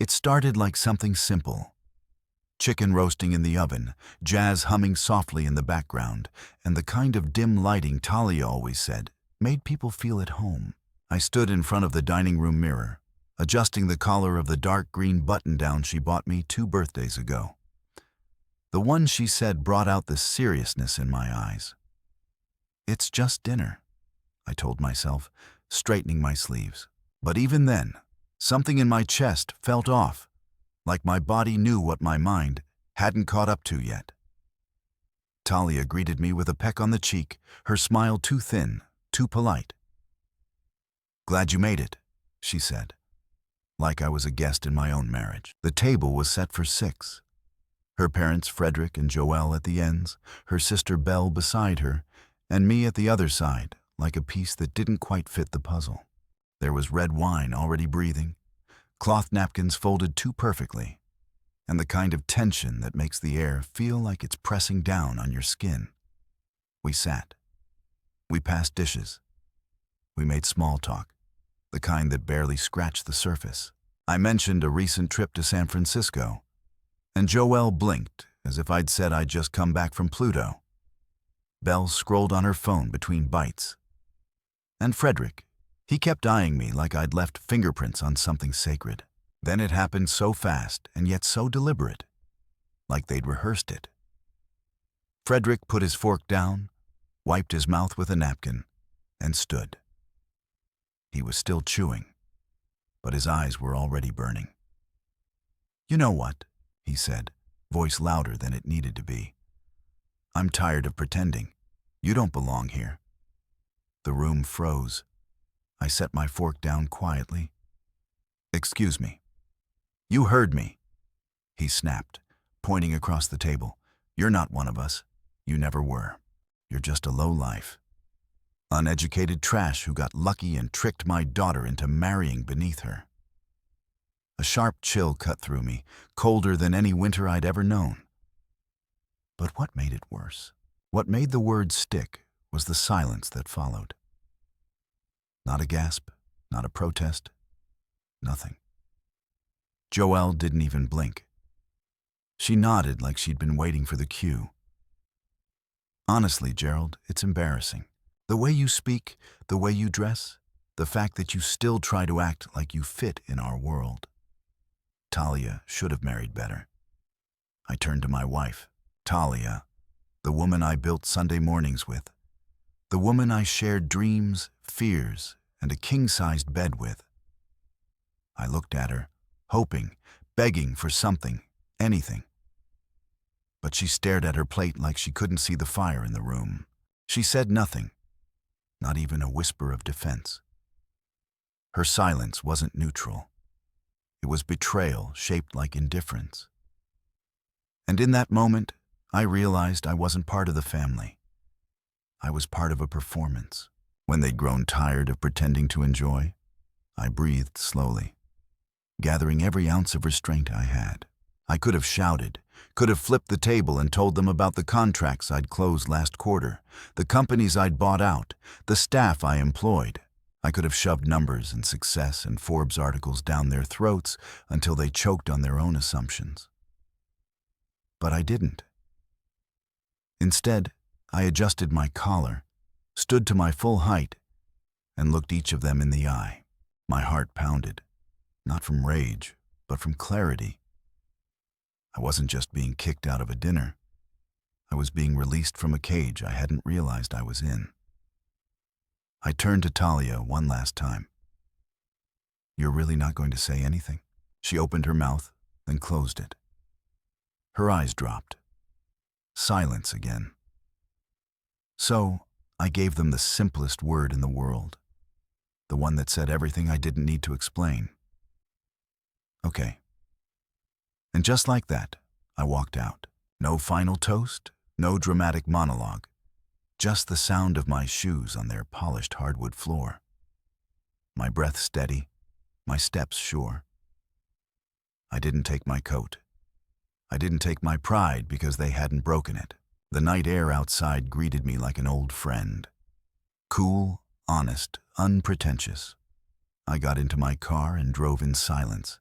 It started like something simple. Chicken roasting in the oven, jazz humming softly in the background, and the kind of dim lighting Talia always said made people feel at home. I stood in front of the dining room mirror, adjusting the collar of the dark green button-down she bought me 2 birthdays ago. The one she said brought out the seriousness in my eyes. "It's just dinner," I told myself, straightening my sleeves. But even then, something in my chest felt off, like my body knew what my mind hadn't caught up to yet. Talia greeted me with a peck on the cheek, her smile too thin, too polite. "Glad you made it," she said, like I was a guest in my own marriage. The table was set for 6. Her parents, Frederick and Joelle, at the ends, her sister Belle beside her, and me at the other side, like a piece that didn't quite fit the puzzle. There was red wine already breathing, cloth napkins folded too perfectly, and the kind of tension that makes the air feel like it's pressing down on your skin. We sat. We passed dishes. We made small talk, the kind that barely scratched the surface. I mentioned a recent trip to San Francisco, and Joelle blinked as if I'd said I'd just come back from Pluto. Belle scrolled on her phone between bites. And Frederick, he kept eyeing me like I'd left fingerprints on something sacred. Then it happened so fast and yet so deliberate, like they'd rehearsed it. Frederick put his fork down, wiped his mouth with a napkin, and stood. He was still chewing, but his eyes were already burning. "You know what?" he said, voice louder than it needed to be. "I'm tired of pretending. You don't belong here." The room froze. I set my fork down quietly. "Excuse me." "You heard me," he snapped, pointing across the table. "You're not one of us. You never were. You're just a lowlife. Uneducated trash who got lucky and tricked my daughter into marrying beneath her." A sharp chill cut through me, colder than any winter I'd ever known. But what made it worse? What made the words stick was the silence that followed. Not a gasp, not a protest, nothing. Joelle didn't even blink. She nodded like she'd been waiting for the cue. "Honestly, Gerald, it's embarrassing. The way you speak, the way you dress, the fact that you still try to act like you fit in our world. Talia should have married better." I turned to my wife, Talia, the woman I built Sunday mornings with, the woman I shared dreams, fears, and a king-sized bed with. I looked at her, hoping, begging for something, anything. But she stared at her plate like she couldn't see the fire in the room. She said nothing, not even a whisper of defense. Her silence wasn't neutral. It was betrayal shaped like indifference. And in that moment, I realized I wasn't part of the family. I was part of a performance. When they'd grown tired of pretending to enjoy, I breathed slowly, gathering every ounce of restraint I had. I could have shouted, could have flipped the table and told them about the contracts I'd closed last quarter, the companies I'd bought out, the staff I employed. I could have shoved numbers and success and Forbes articles down their throats until they choked on their own assumptions. But I didn't. Instead, I adjusted my collar, stood to my full height, and looked each of them in the eye. My heart pounded, not from rage, but from clarity. I wasn't just being kicked out of a dinner. I was being released from a cage I hadn't realized I was in. I turned to Talia one last time. "You're really not going to say anything?" She opened her mouth, then closed it. Her eyes dropped. Silence again. So, I gave them the simplest word in the world, the one that said everything I didn't need to explain. "Okay." And just like that, I walked out. No final toast, no dramatic monologue, just the sound of my shoes on their polished hardwood floor. My breath steady, my steps sure. I didn't take my coat. I didn't take my pride because they hadn't broken it. The night air outside greeted me like an old friend. Cool, honest, unpretentious. I got into my car and drove in silence.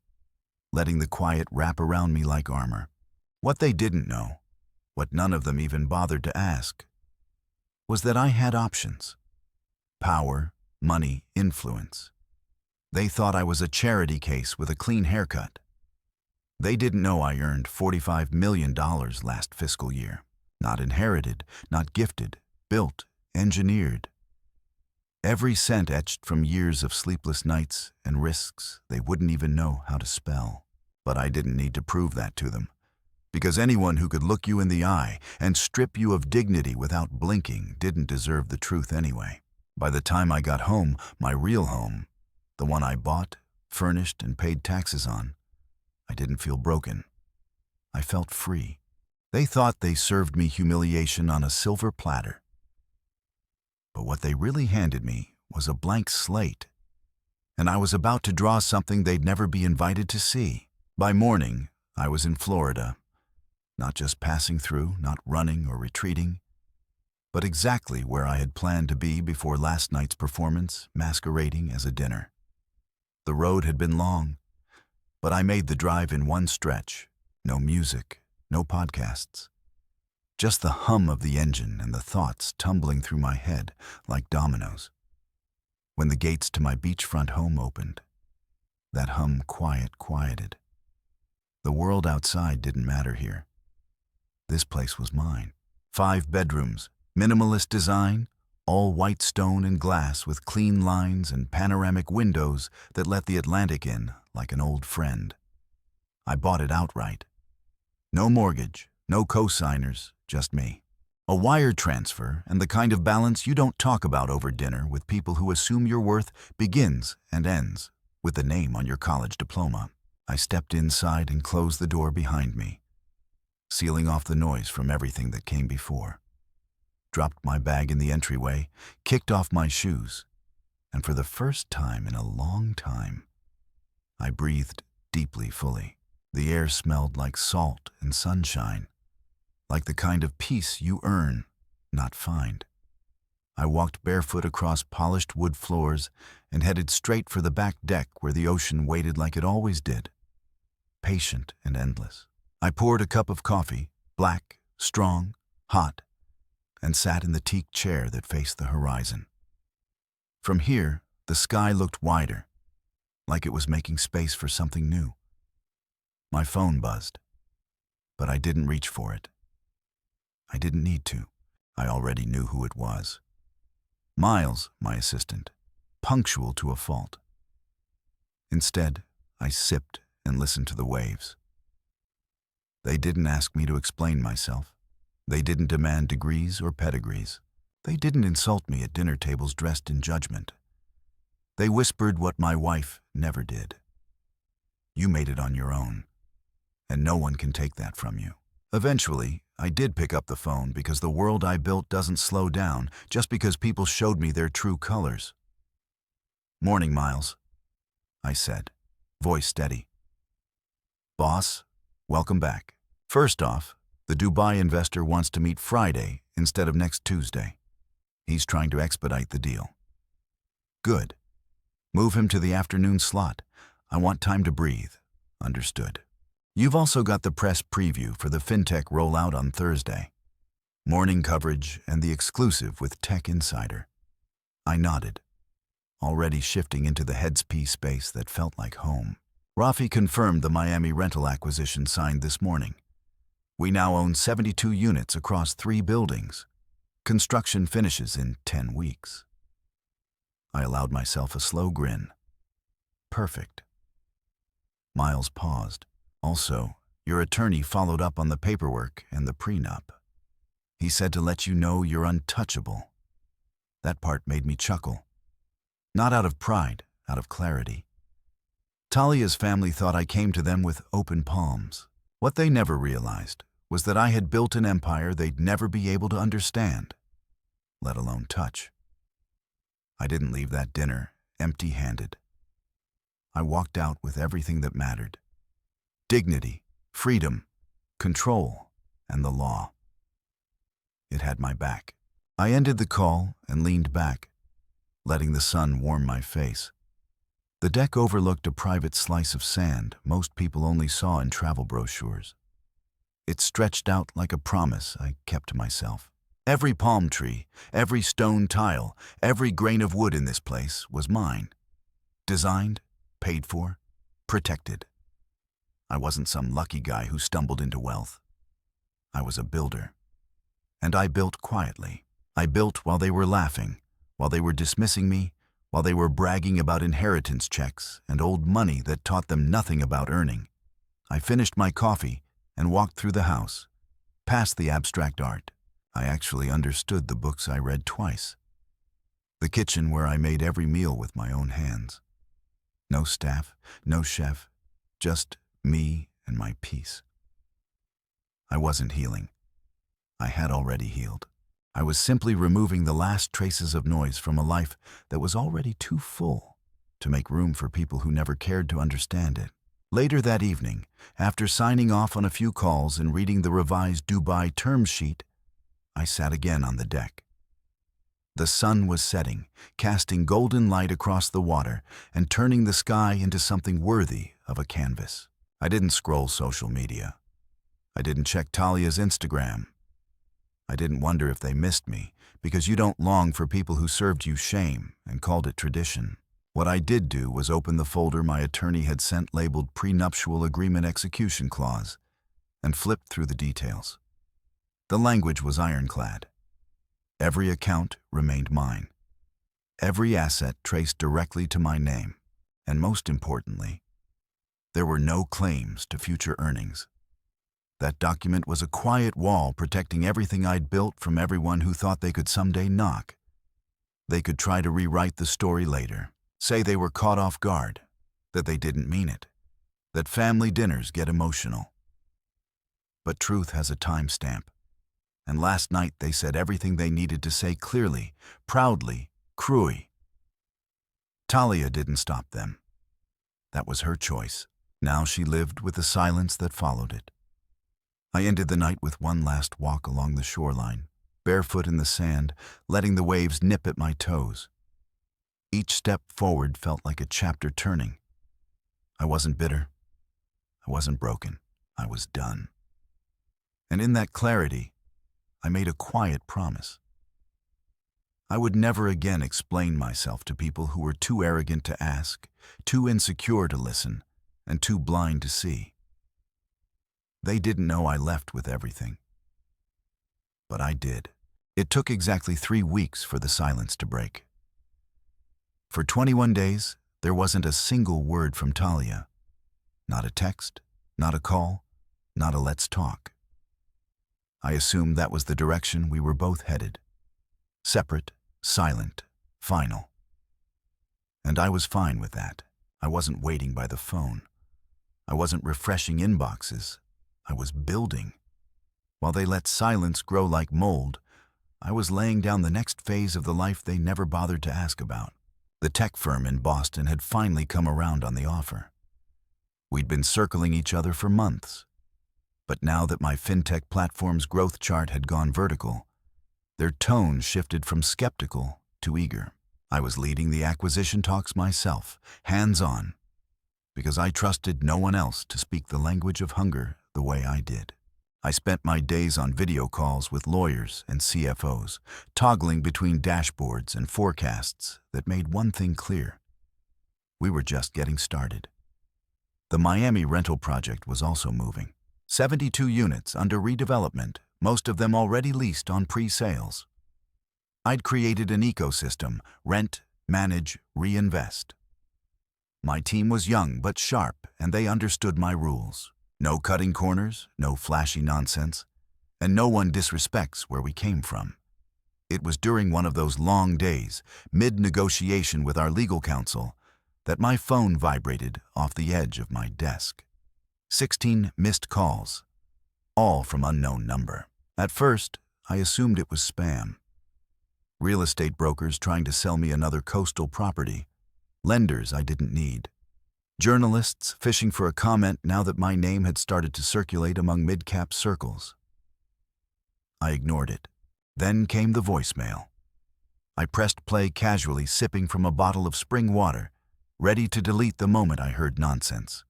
letting the quiet wrap around me like armor. What they didn't know, what none of them even bothered to ask, was that I had options. Power, money, influence. They thought I was a charity case with a clean haircut. They didn't know I earned $45 million last fiscal year. Not inherited, not gifted, built, engineered. Every cent etched from years of sleepless nights and risks they wouldn't even know how to spell. But I didn't need to prove that to them, because anyone who could look you in the eye and strip you of dignity without blinking didn't deserve the truth anyway. By the time I got home, my real home, the one I bought, furnished, and paid taxes on, I didn't feel broken. I felt free. They thought they served me humiliation on a silver platter. But what they really handed me was a blank slate, and I was about to draw something they'd never be invited to see. By morning, I was in Florida, not just passing through, not running or retreating, but exactly where I had planned to be before last night's performance, masquerading as a dinner. The road had been long, but I made the drive in one stretch. No music, no podcasts. Just the hum of the engine and the thoughts tumbling through my head like dominoes. When the gates to my beachfront home opened, that hum quieted. The world outside didn't matter here. This place was mine. 5 bedrooms, minimalist design, all white stone and glass with clean lines and panoramic windows that let the Atlantic in like an old friend. I bought it outright. No mortgage, no co-signers, just me. A wire transfer and the kind of balance you don't talk about over dinner with people who assume your worth begins and ends with the name on your college diploma. I stepped inside and closed the door behind me, sealing off the noise from everything that came before. Dropped my bag in the entryway, kicked off my shoes, and for the first time in a long time, I breathed deeply, fully. The air smelled like salt and sunshine, like the kind of peace you earn, not find. I walked barefoot across polished wood floors and headed straight for the back deck where the ocean waited like it always did, patient and endless. I poured a cup of coffee, black, strong, hot, and sat in the teak chair that faced the horizon. From here, the sky looked wider, like it was making space for something new. My phone buzzed, but I didn't reach for it. I didn't need to. I already knew who it was. Miles, my assistant, punctual to a fault. Instead, I sipped and listened to the waves. They didn't ask me to explain myself. They didn't demand degrees or pedigrees. They didn't insult me at dinner tables dressed in judgment. They whispered what my wife never did. You made it on your own, and no one can take that from you. Eventually, I did pick up the phone because the world I built doesn't slow down just because people showed me their true colors. "Morning, Miles," I said, voice steady. "Boss, welcome back. First off, the Dubai investor wants to meet Friday instead of next Tuesday. He's trying to expedite the deal." "Good. Move him to the afternoon slot. I want time to breathe." "Understood. You've also got the press preview for the FinTech rollout on Thursday. Morning coverage and the exclusive with Tech Insider." I nodded, already shifting into the headspace space that felt like home. Rafi confirmed the Miami rental acquisition signed this morning. We now own 72 units across 3 buildings. Construction finishes in 10 weeks. I allowed myself a slow grin. Perfect. Miles paused. "Also, your attorney followed up on the paperwork and the prenup. He said to let you know you're untouchable." That part made me chuckle. Not out of pride, out of clarity. Talia's family thought I came to them with open palms. What they never realized was that I had built an empire they'd never be able to understand, let alone touch. I didn't leave that dinner empty-handed. I walked out with everything that mattered: dignity, freedom, control, and the law. It had my back. I ended the call and leaned back, letting the sun warm my face. The deck overlooked a private slice of sand most people only saw in travel brochures. It stretched out like a promise I kept to myself. Every palm tree, every stone tile, every grain of wood in this place was mine. Designed, paid for, protected. I wasn't some lucky guy who stumbled into wealth. I was a builder. And I built quietly. I built while they were laughing, while they were dismissing me, while they were bragging about inheritance checks and old money that taught them nothing about earning. I finished my coffee and walked through the house, past the abstract art. I actually understood the books I read twice. The kitchen where I made every meal with my own hands. No staff, no chef, just me and my peace. I wasn't healing. I had already healed. I was simply removing the last traces of noise from a life that was already too full to make room for people who never cared to understand it. Later that evening, after signing off on a few calls and reading the revised Dubai term sheet, I sat again on the deck. The sun was setting, casting golden light across the water and turning the sky into something worthy of a canvas. I didn't scroll social media. I didn't check Talia's Instagram. I didn't wonder if they missed me, because you don't long for people who served you shame and called it tradition. What I did do was open the folder my attorney had sent labeled Prenuptial Agreement Execution Clause and flipped through the details. The language was ironclad. Every account remained mine. Every asset traced directly to my name. And most importantly, there were no claims to future earnings. That document was a quiet wall protecting everything I'd built from everyone who thought they could someday knock. They could try to rewrite the story later, say they were caught off guard, that they didn't mean it, that family dinners get emotional. But truth has a timestamp. And last night they said everything they needed to say clearly, proudly, cruy. Talia didn't stop them. That was her choice. Now she lived with the silence that followed it. I ended the night with one last walk along the shoreline, barefoot in the sand, letting the waves nip at my toes. Each step forward felt like a chapter turning. I wasn't bitter. I wasn't broken. I was done. And in that clarity, I made a quiet promise. I would never again explain myself to people who were too arrogant to ask, too insecure to listen, and too blind to see. They didn't know I left with everything. But I did. It took exactly 3 weeks for the silence to break. For 21 days, there wasn't a single word from Talia. Not a text, not a call, not a let's talk. I assumed that was the direction we were both headed. Separate, silent, final. And I was fine with that. I wasn't waiting by the phone. I wasn't refreshing inboxes. I was building. While they let silence grow like mold, I was laying down the next phase of the life they never bothered to ask about. The tech firm in Boston had finally come around on the offer. We'd been circling each other for months. But now that my fintech platform's growth chart had gone vertical, their tone shifted from skeptical to eager. I was leading the acquisition talks myself, hands-on, because I trusted no one else to speak the language of hunger the way I did. I spent my days on video calls with lawyers and CFOs, toggling between dashboards and forecasts that made one thing clear. We were just getting started. The Miami rental project was also moving. 72 units under redevelopment, most of them already leased on pre-sales. I'd created an ecosystem: rent, manage, reinvest. My team was young but sharp, and they understood my rules. No cutting corners, no flashy nonsense, and no one disrespects where we came from. It was during one of those long days, mid-negotiation with our legal counsel, that my phone vibrated off the edge of my desk. 16 missed calls, all from unknown number. At first, I assumed it was spam. Real estate brokers trying to sell me another coastal property. Lenders I didn't need. Journalists fishing for a comment now that my name had started to circulate among mid-cap circles. I ignored it. Then came the voicemail. I pressed play casually, sipping from a bottle of spring water, ready to delete the moment I heard nonsense.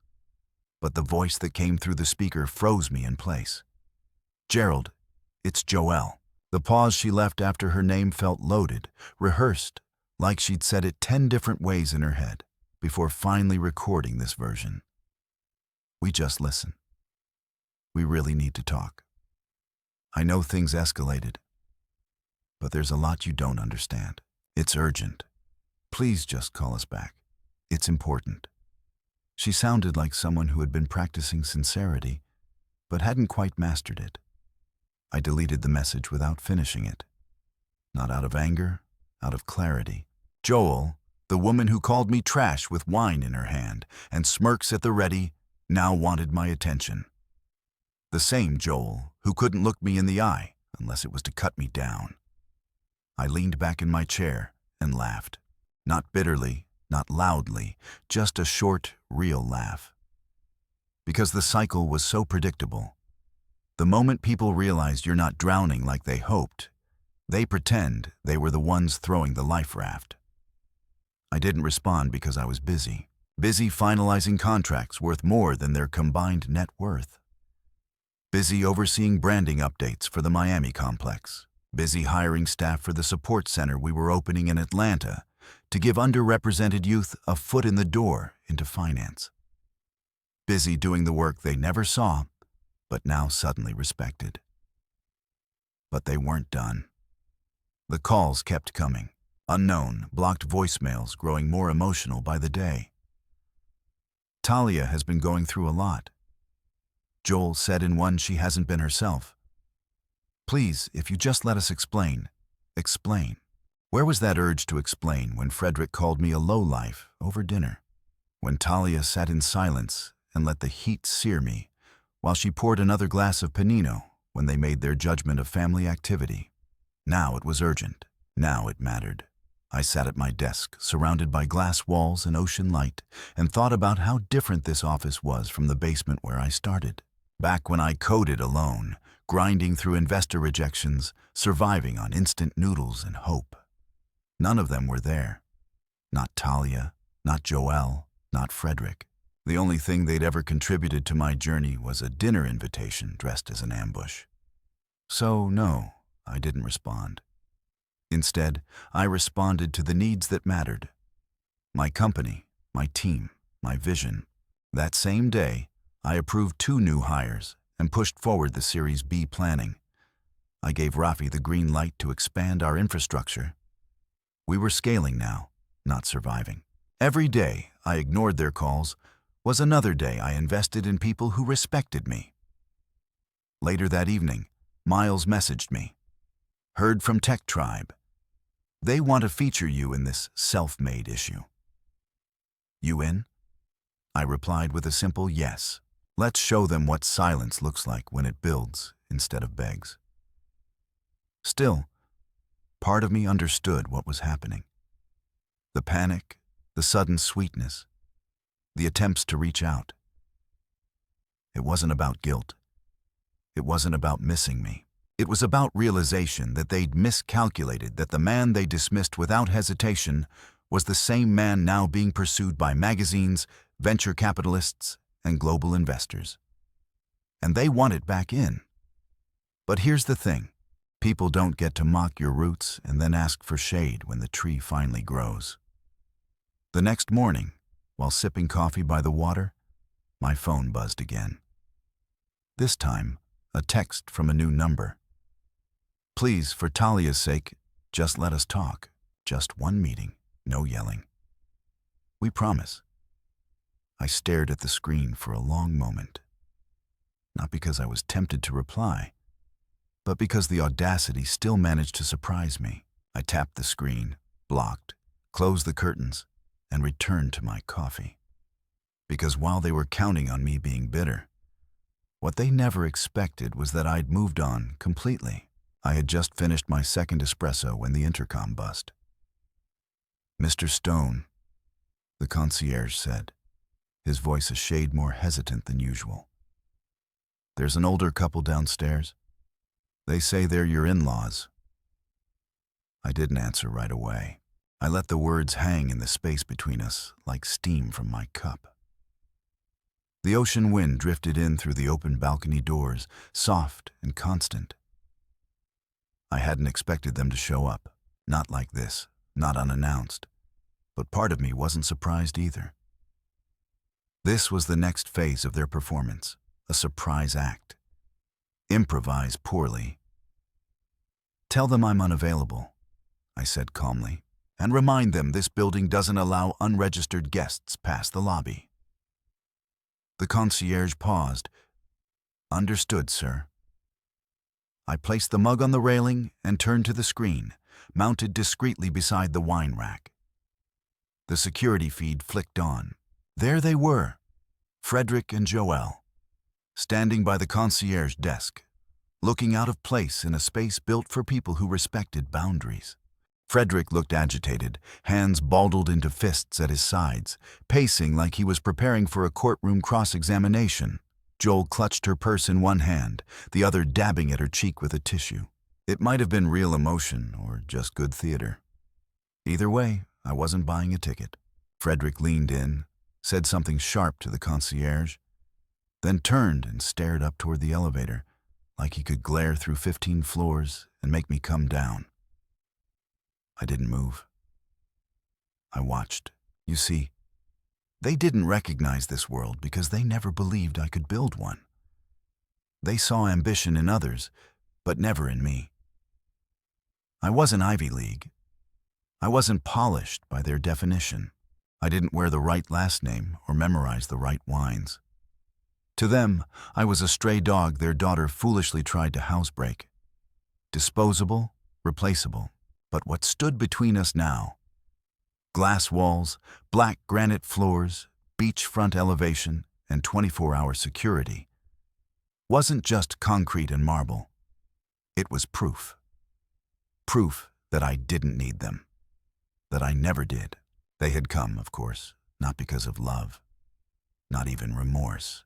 But the voice that came through the speaker froze me in place. "Gerald, it's Joelle." The pause she left after her name felt loaded, rehearsed, like she'd said it 10 different ways in her head, before finally recording this version. "We just listen. We really need to talk. I know things escalated, but there's a lot you don't understand. It's urgent. Please just call us back. It's important." She sounded like someone who had been practicing sincerity, but hadn't quite mastered it. I deleted the message without finishing it. Not out of anger, out of clarity. Joel, the woman who called me trash with wine in her hand and smirks at the ready, now wanted my attention. The same Joel who couldn't look me in the eye unless it was to cut me down. I leaned back in my chair and laughed. Not bitterly, not loudly, just a short, real laugh. Because the cycle was so predictable. The moment people realized you're not drowning like they hoped, they pretend they were the ones throwing the life raft. I didn't respond because I was busy. Busy finalizing contracts worth more than their combined net worth. Busy overseeing branding updates for the Miami complex. Busy hiring staff for the support center we were opening in Atlanta to give underrepresented youth a foot in the door into finance. Busy doing the work they never saw, but now suddenly respected. But they weren't done. The calls kept coming. Unknown, blocked voicemails growing more emotional by the day. "Talia has been going through a lot." Joel said in one she hasn't been herself. "Please, if you just let us explain, explain." Where was that urge to explain when Frederick called me a lowlife over dinner? When Talia sat in silence and let the heat sear me, while she poured another glass of Panino when they made their judgment of family activity? Now it was urgent. Now it mattered. I sat at my desk, surrounded by glass walls and ocean light, and thought about how different this office was from the basement where I started. Back when I coded alone, grinding through investor rejections, surviving on instant noodles and hope. None of them were there. Not Talia, not Joelle, not Frederick. The only thing they'd ever contributed to my journey was a dinner invitation dressed as an ambush. So no, I didn't respond. Instead, I responded to the needs that mattered. My company, my team, my vision. That same day, I approved 2 new hires and pushed forward the Series B planning. I gave Rafi the green light to expand our infrastructure. We were scaling now, not surviving. Every day I ignored their calls was another day I invested in people who respected me. Later that evening, Miles messaged me. "Heard from Tech Tribe. They want to feature you in this self-made issue. You in?" I replied with a simple yes. Let's show them what silence looks like when it builds instead of begs. Still, part of me understood what was happening. The panic, the sudden sweetness, the attempts to reach out. It wasn't about guilt. It wasn't about missing me. It was about realization that they'd miscalculated that the man they dismissed without hesitation was the same man now being pursued by magazines, venture capitalists, and global investors. And they want it back in. But here's the thing. People don't get to mock your roots and then ask for shade when the tree finally grows. The next morning, while sipping coffee by the water, my phone buzzed again. This time, a text from a new number. "Please, for Talia's sake, just let us talk. Just one meeting, no yelling. We promise." I stared at the screen for a long moment. Not because I was tempted to reply, but because the audacity still managed to surprise me. I tapped the screen, blocked, closed the curtains, and returned to my coffee. Because while they were counting on me being bitter, what they never expected was that I'd moved on completely. I had just finished my second espresso when the intercom buzzed. "Mr. Stone," the concierge said, his voice a shade more hesitant than usual. "There's an older couple downstairs. They say they're your in-laws." I didn't answer right away. I let the words hang in the space between us like steam from my cup. The ocean wind drifted in through the open balcony doors, soft and constant. I hadn't expected them to show up, not like this, not unannounced, but part of me wasn't surprised either. This was the next phase of their performance, a surprise act. Improvise poorly. "Tell them I'm unavailable," I said calmly, "and remind them this building doesn't allow unregistered guests past the lobby." The concierge paused. "Understood, sir." I placed the mug on the railing and turned to the screen, mounted discreetly beside the wine rack. The security feed flicked on. There they were, Frederick and Joelle, standing by the concierge desk, looking out of place in a space built for people who respected boundaries. Frederick looked agitated, hands balled into fists at his sides, pacing like he was preparing for a courtroom cross-examination. Joel clutched her purse in one hand, the other dabbing at her cheek with a tissue. It might have been real emotion or just good theater. Either way, I wasn't buying a ticket. Frederick leaned in, said something sharp to the concierge, then turned and stared up toward the elevator, like he could glare through 15 floors and make me come down. I didn't move. I watched. You see, they didn't recognize this world because they never believed I could build one. They saw ambition in others, but never in me. I wasn't Ivy League. I wasn't polished by their definition. I didn't wear the right last name or memorize the right wines. To them, I was a stray dog their daughter foolishly tried to housebreak. Disposable, replaceable. But what stood between us now? Glass walls, black granite floors, beachfront elevation, and 24-hour security. Wasn't just concrete and marble. It was proof. Proof that I didn't need them. That I never did. They had come, of course, not because of love. Not even remorse.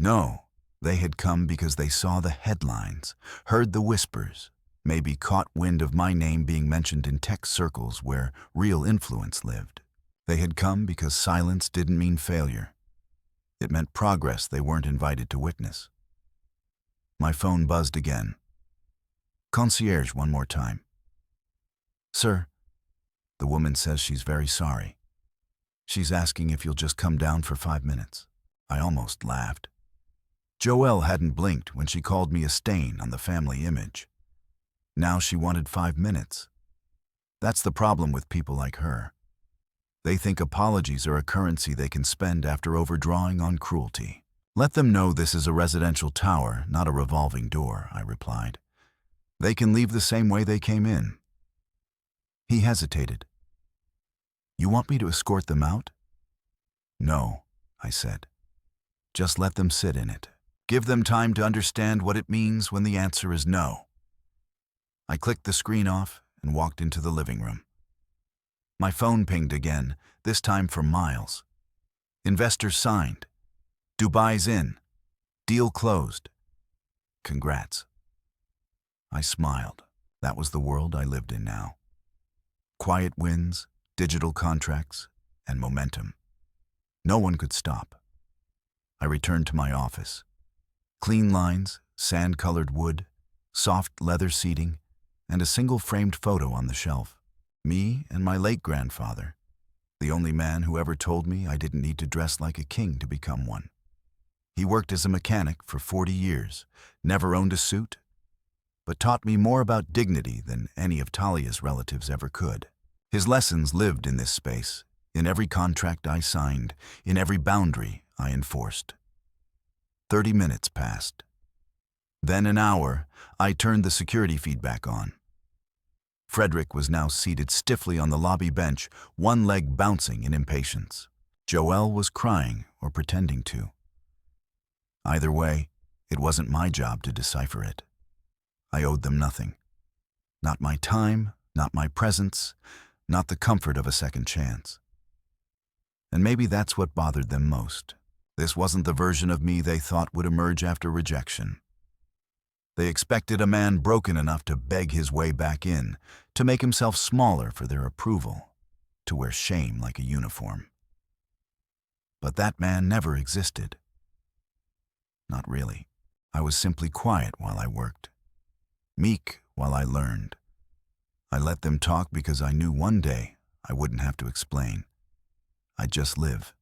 No, they had come because they saw the headlines, heard the whispers, maybe caught wind of my name being mentioned in tech circles where real influence lived. They had come because silence didn't mean failure. It meant progress they weren't invited to witness. My phone buzzed again. Concierge one more time. "Sir, the woman says she's very sorry. She's asking if you'll just come down for 5 minutes." I almost laughed. Joelle hadn't blinked when she called me a stain on the family image. Now she wanted 5 minutes. That's the problem with people like her. They think apologies are a currency they can spend after overdrawing on cruelty. "Let them know this is a residential tower, not a revolving door," I replied. "They can leave the same way they came in." He hesitated. "You want me to escort them out?" "No," I said. "Just let them sit in it. Give them time to understand what it means when the answer is no." I clicked the screen off and walked into the living room. My phone pinged again, this time from Miles. "Investors signed. Dubai's in. Deal closed. Congrats." I smiled. That was the world I lived in now. Quiet wins, digital contracts, and momentum. No one could stop. I returned to my office. Clean lines, sand-colored wood, soft leather seating, and a single framed photo on the shelf. Me and my late grandfather, the only man who ever told me I didn't need to dress like a king to become one. He worked as a mechanic for 40 years, never owned a suit, but taught me more about dignity than any of Talia's relatives ever could. His lessons lived in this space, in every contract I signed, in every boundary I enforced. 30 minutes passed. Then an hour, I turned the security feed back on. Frederick was now seated stiffly on the lobby bench, one leg bouncing in impatience. Joelle was crying or pretending to. Either way, it wasn't my job to decipher it. I owed them nothing. Not my time, not my presence, not the comfort of a second chance. And maybe that's what bothered them most. This wasn't the version of me they thought would emerge after rejection. They expected a man broken enough to beg his way back in, to make himself smaller for their approval, to wear shame like a uniform. But that man never existed. Not really. I was simply quiet while I worked, meek while I learned. I let them talk because I knew one day I wouldn't have to explain. I'd just live,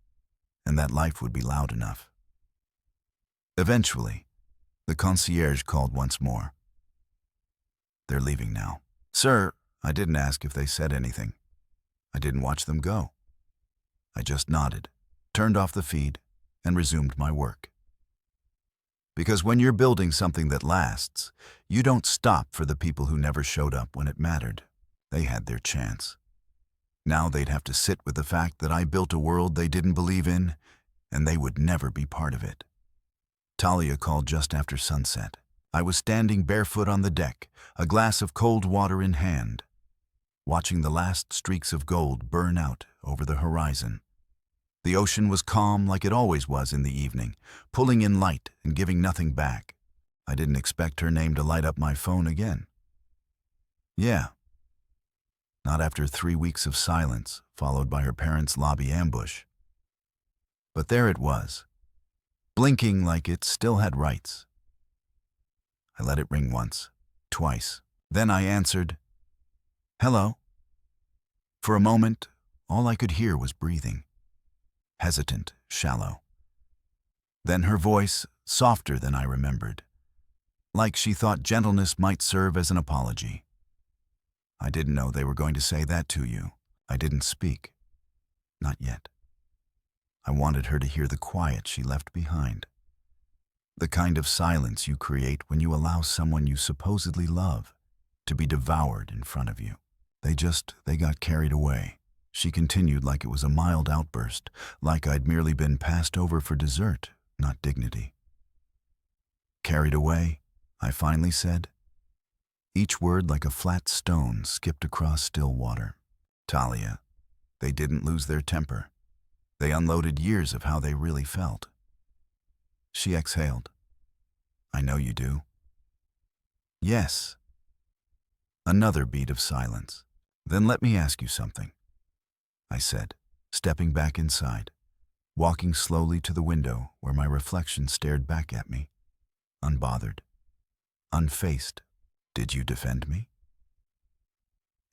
and that life would be loud enough. Eventually, the concierge called once more. They're leaving now. Sir, I didn't ask if they said anything. I didn't watch them go. I just nodded, turned off the feed, and resumed my work. Because when you're building something that lasts, you don't stop for the people who never showed up when it mattered. They had their chance. Now they'd have to sit with the fact that I built a world they didn't believe in, and they would never be part of it. Talia called just after sunset. I was standing barefoot on the deck, a glass of cold water in hand, watching the last streaks of gold burn out over the horizon. The ocean was calm like it always was in the evening, pulling in light and giving nothing back. I didn't expect her name to light up my phone again. Yeah. Not after 3 weeks of silence, followed by her parents' lobby ambush. But there it was, blinking like it still had rights. I let it ring once, twice. Then I answered, "Hello." For a moment, all I could hear was breathing. Hesitant, shallow. Then her voice, softer than I remembered, like she thought gentleness might serve as an apology. I didn't know they were going to say that to you. I didn't speak. Not yet. I wanted her to hear the quiet she left behind. The kind of silence you create when you allow someone you supposedly love to be devoured in front of you. They got carried away. She continued like it was a mild outburst, like I'd merely been passed over for dessert, not dignity. Carried away, I finally said. Each word like a flat stone skipped across still water. Talia, they didn't lose their temper. They unloaded years of how they really felt. She exhaled. I know you do. Yes. Another beat of silence. Then let me ask you something, I said, stepping back inside, walking slowly to the window where my reflection stared back at me, unbothered, unfazed. Did you defend me?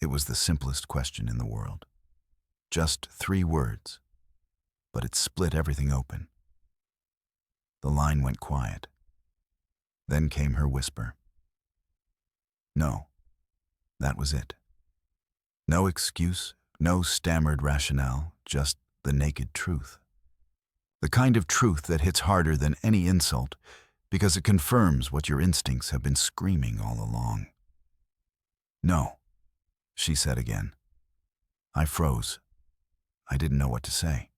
It was the simplest question in the world. Just 3 words, but it split everything open. The line went quiet. Then came her whisper. No, that was it. No excuse, no stammered rationale, just the naked truth. The kind of truth that hits harder than any insult because it confirms what your instincts have been screaming all along. No, she said again. I froze. I didn't know what to say.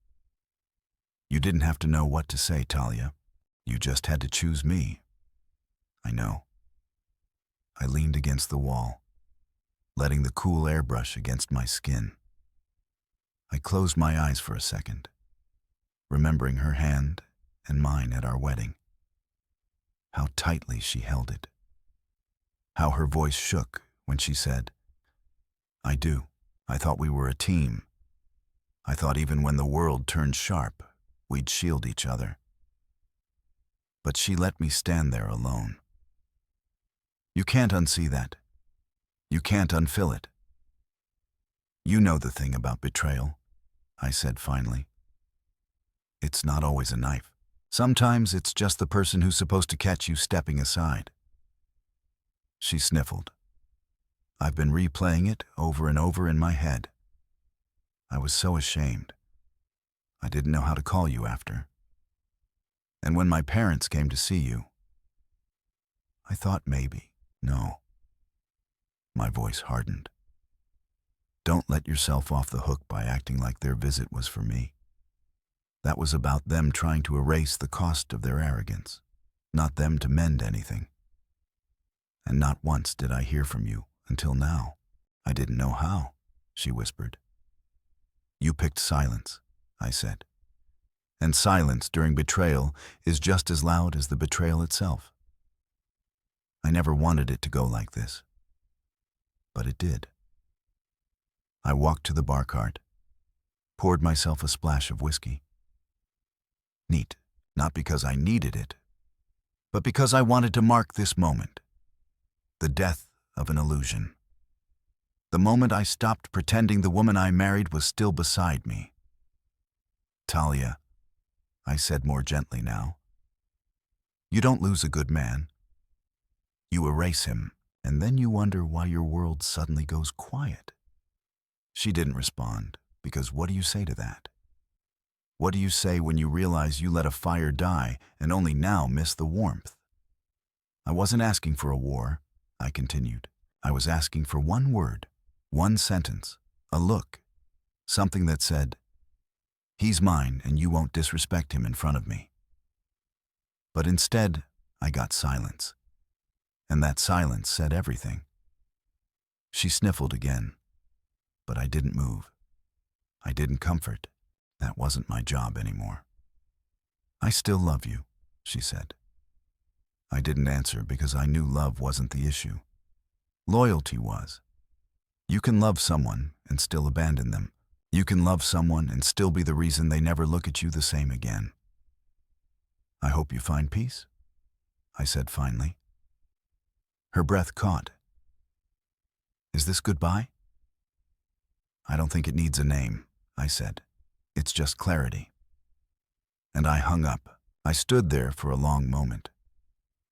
You didn't have to know what to say, Talia. You just had to choose me. I know. I leaned against the wall, letting the cool air brush against my skin. I closed my eyes for a second, remembering her hand and mine at our wedding. How tightly she held it. How her voice shook when she said, I do. I thought we were a team. I thought even when the world turned sharp, we'd shield each other. But she let me stand there alone. You can't unsee that. You can't unfill it. You know the thing about betrayal, I said finally. It's not always a knife. Sometimes it's just the person who's supposed to catch you stepping aside. She sniffled. I've been replaying it over and over in my head. I was so ashamed. I didn't know how to call you after. And when my parents came to see you, I thought maybe, no. My voice hardened. Don't let yourself off the hook by acting like their visit was for me. That was about them trying to erase the cost of their arrogance, not them to mend anything. And not once did I hear from you until now. I didn't know how, she whispered. You picked silence, I said. And silence during betrayal is just as loud as the betrayal itself. I never wanted it to go like this. But it did. I walked to the bar cart, poured myself a splash of whiskey. Neat, not because I needed it, but because I wanted to mark this moment, the death of an illusion. The moment I stopped pretending the woman I married was still beside me. Talia, I said more gently now, you don't lose a good man. You erase him, and then you wonder why your world suddenly goes quiet. She didn't respond, because what do you say to that? What do you say when you realize you let a fire die and only now miss the warmth? I wasn't asking for a war, I continued. I was asking for one word, one sentence, a look, something that said, he's mine and you won't disrespect him in front of me. But instead, I got silence. And that silence said everything. She sniffled again, but I didn't move. I didn't comfort. That wasn't my job anymore. I still love you, she said. I didn't answer because I knew love wasn't the issue. Loyalty was. You can love someone and still abandon them. You can love someone and still be the reason they never look at you the same again. I hope you find peace, I said finally. Her breath caught. Is this goodbye? I don't think it needs a name, I said. It's just clarity. And I hung up. I stood there for a long moment.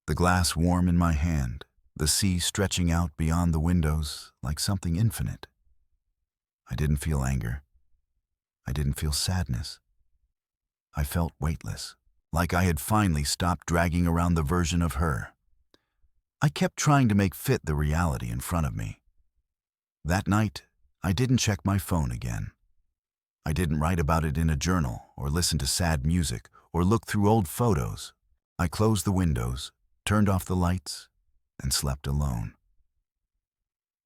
The glass warm in my hand, the sea stretching out beyond the windows like something infinite. I didn't feel anger. I didn't feel sadness. I felt weightless, like I had finally stopped dragging around the version of her I kept trying to make fit the reality in front of me. That night, I didn't check my phone again. I didn't write about it in a journal or listen to sad music or look through old photos. I closed the windows, turned off the lights, and slept alone.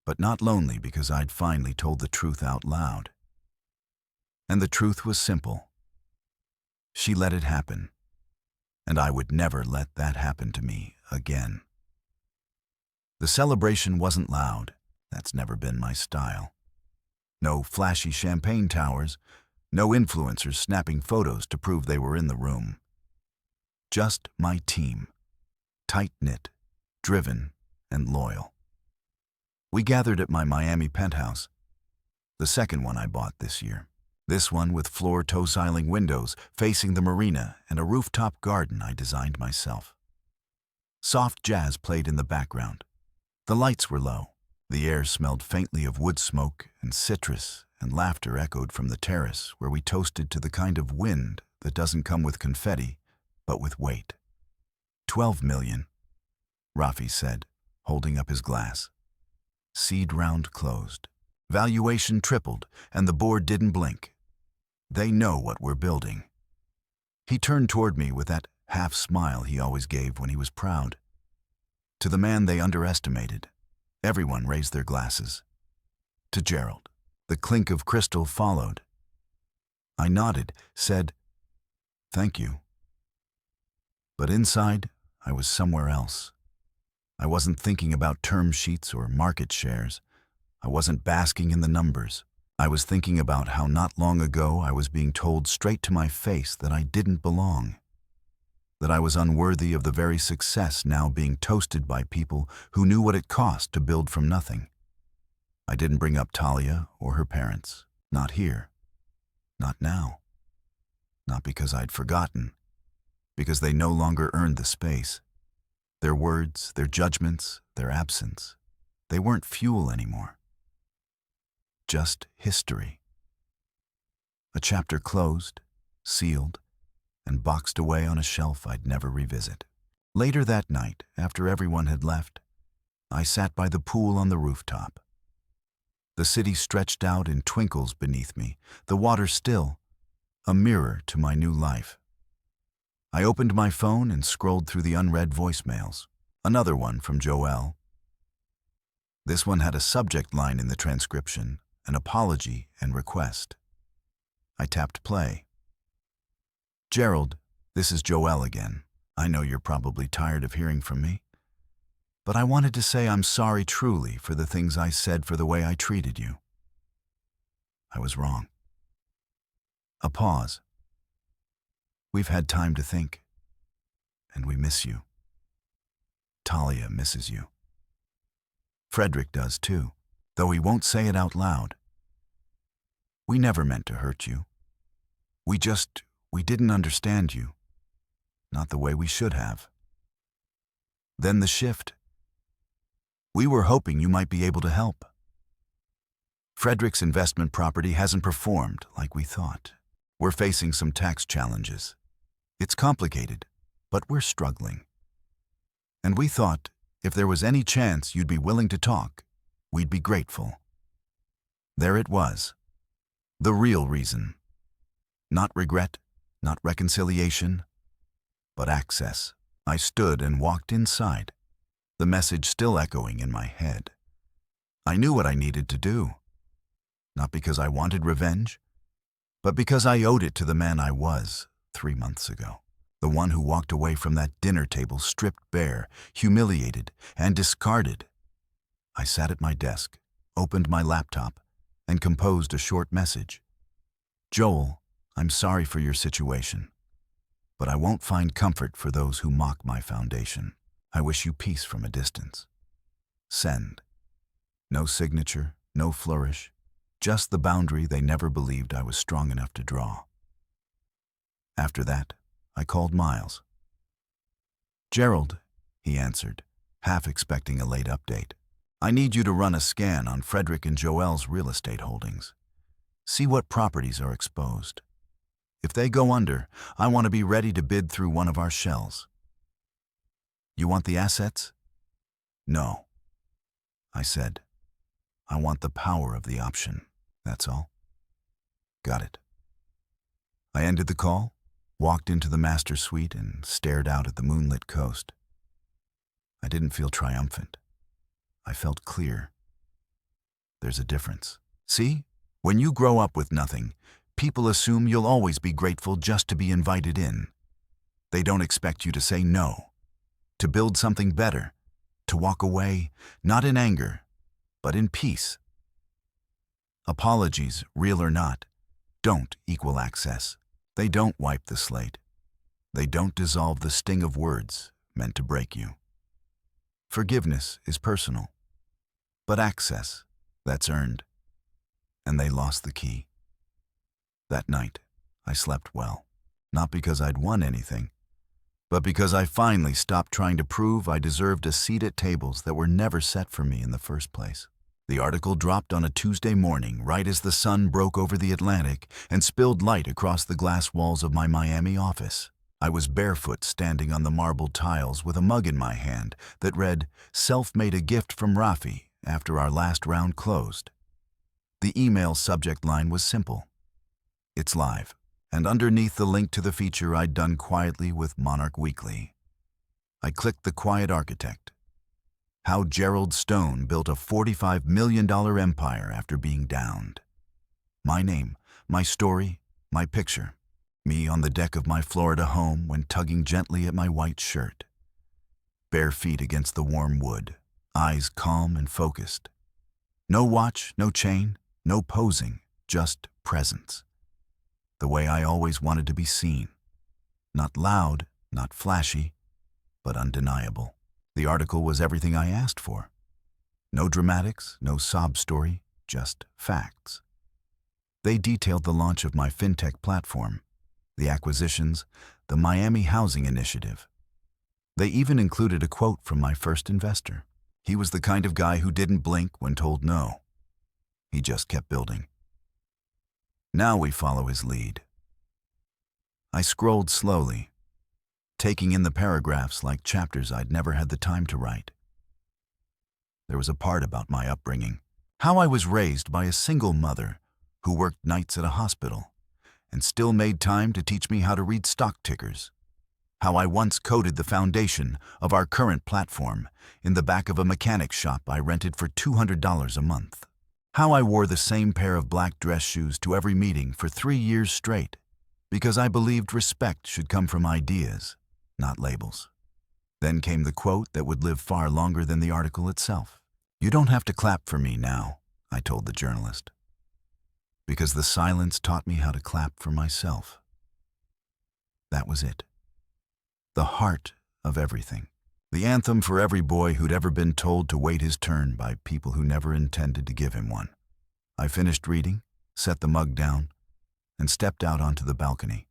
But not lonely because I'd finally told the truth out loud. And the truth was simple. She let it happen, and I would never let that happen to me again. The celebration wasn't loud. That's never been my style. No flashy champagne towers, no influencers snapping photos to prove they were in the room. Just my team, tight-knit, driven, and loyal. We gathered at my Miami penthouse, the second one I bought this year. This one with floor toe-siling windows facing the marina and a rooftop garden I designed myself. Soft jazz played in the background. The lights were low. The air smelled faintly of wood smoke, and citrus and laughter echoed from the terrace where we toasted to the kind of wind that doesn't come with confetti, but with weight. 12 million, Rafi said, holding up his glass. Seed round closed. Valuation tripled, and the board didn't blink. They know what we're building. He turned toward me with that half smile he always gave when he was proud. To the man they underestimated, everyone raised their glasses. To Gerald, the clink of crystal followed. I nodded, said, "Thank you." But inside, I was somewhere else. I wasn't thinking about term sheets or market shares. I wasn't basking in the numbers. I was thinking about how not long ago I was being told straight to my face that I didn't belong, that I was unworthy of the very success now being toasted by people who knew what it cost to build from nothing. I didn't bring up Talia or her parents. Not here. Not now. Not because I'd forgotten. Because they no longer earned the space. Their words, their judgments, their absence, they weren't fuel anymore. Just history. A chapter closed, sealed, and boxed away on a shelf I'd never revisit. Later that night, after everyone had left, I sat by the pool on the rooftop. The city stretched out in twinkles beneath me, the water still, a mirror to my new life. I opened my phone and scrolled through the unread voicemails. Another one from Joelle. This one had a subject line in the transcription, an apology and request. I tapped play. "Gerald, this is Joelle again. I know you're probably tired of hearing from me. But I wanted to say I'm sorry truly for the things I said, for the way I treated you. I was wrong. A pause. We've had time to think, and we miss you. Talia misses you. Frederick does too, though he won't say it out loud. We never meant to hurt you. We didn't understand you. Not the way we should have. Then the shift. We were hoping you might be able to help. Frederick's investment property hasn't performed like we thought. We're facing some tax challenges. It's complicated, but we're struggling. And we thought if there was any chance you'd be willing to talk, we'd be grateful. There it was. The real reason. Not regret, not reconciliation, but access. I stood and walked inside, the message still echoing in my head. I knew what I needed to do. Not because I wanted revenge, but because I owed it to the man I was 3 months ago. The one who walked away from that dinner table stripped bare, humiliated, and discarded. I sat at my desk, opened my laptop, and composed a short message. Joel, I'm sorry for your situation, but I won't find comfort for those who mock my foundation. I wish you peace from a distance. Send. No signature, no flourish, just the boundary they never believed I was strong enough to draw. After that, I called Miles. Gerald, he answered, half expecting a late update. I need you to run a scan on Frederick and Joelle's real estate holdings. See what properties are exposed. If they go under, I want to be ready to bid through one of our shells. You want the assets? No, I said. I want the power of the option, that's all. Got it. I ended the call, walked into the master suite, and stared out at the moonlit coast. I didn't feel triumphant. I felt clear. There's a difference. See, when you grow up with nothing, people assume you'll always be grateful just to be invited in. They don't expect you to say no, to build something better, to walk away, not in anger, but in peace. Apologies, real or not, don't equal access. They don't wipe the slate. They don't dissolve the sting of words meant to break you. Forgiveness is personal, but access, that's earned. And they lost the key. That night, I slept well, not because I'd won anything, but because I finally stopped trying to prove I deserved a seat at tables that were never set for me in the first place. The article dropped on a Tuesday morning, right as the sun broke over the Atlantic and spilled light across the glass walls of my Miami office. I was barefoot, standing on the marble tiles with a mug in my hand that read, "Self-made a gift from Rafi after our last round closed." The email subject line was simple. It's live, and underneath the link to the feature I'd done quietly with Monarch Weekly. I clicked the quiet architect. How Gerald Stone built a $45 million empire after being downed. My name, my story, my picture. Me on the deck of my Florida home when tugging gently at my white shirt. Bare feet against the warm wood, eyes calm and focused. No watch, no chain, no posing, just presence. The way I always wanted to be seen. Not loud, not flashy, but undeniable. The article was everything I asked for. No dramatics, no sob story, just facts. They detailed the launch of my fintech platform, the acquisitions, the Miami Housing Initiative. They even included a quote from my first investor. He was the kind of guy who didn't blink when told no. He just kept building. Now we follow his lead. I scrolled slowly, taking in the paragraphs like chapters I'd never had the time to write. There was a part about my upbringing, how I was raised by a single mother who worked nights at a hospital and still made time to teach me how to read stock tickers, how I once coded the foundation of our current platform in the back of a mechanic shop I rented for $200 a month, how I wore the same pair of black dress shoes to every meeting for 3 years straight because I believed respect should come from ideas, not labels. Then came the quote that would live far longer than the article itself. "You don't have to clap for me now," I told the journalist, because the silence taught me how to clap for myself. That was it. The heart of everything. The anthem for every boy who'd ever been told to wait his turn by people who never intended to give him one. I finished reading, set the mug down, and stepped out onto the balcony.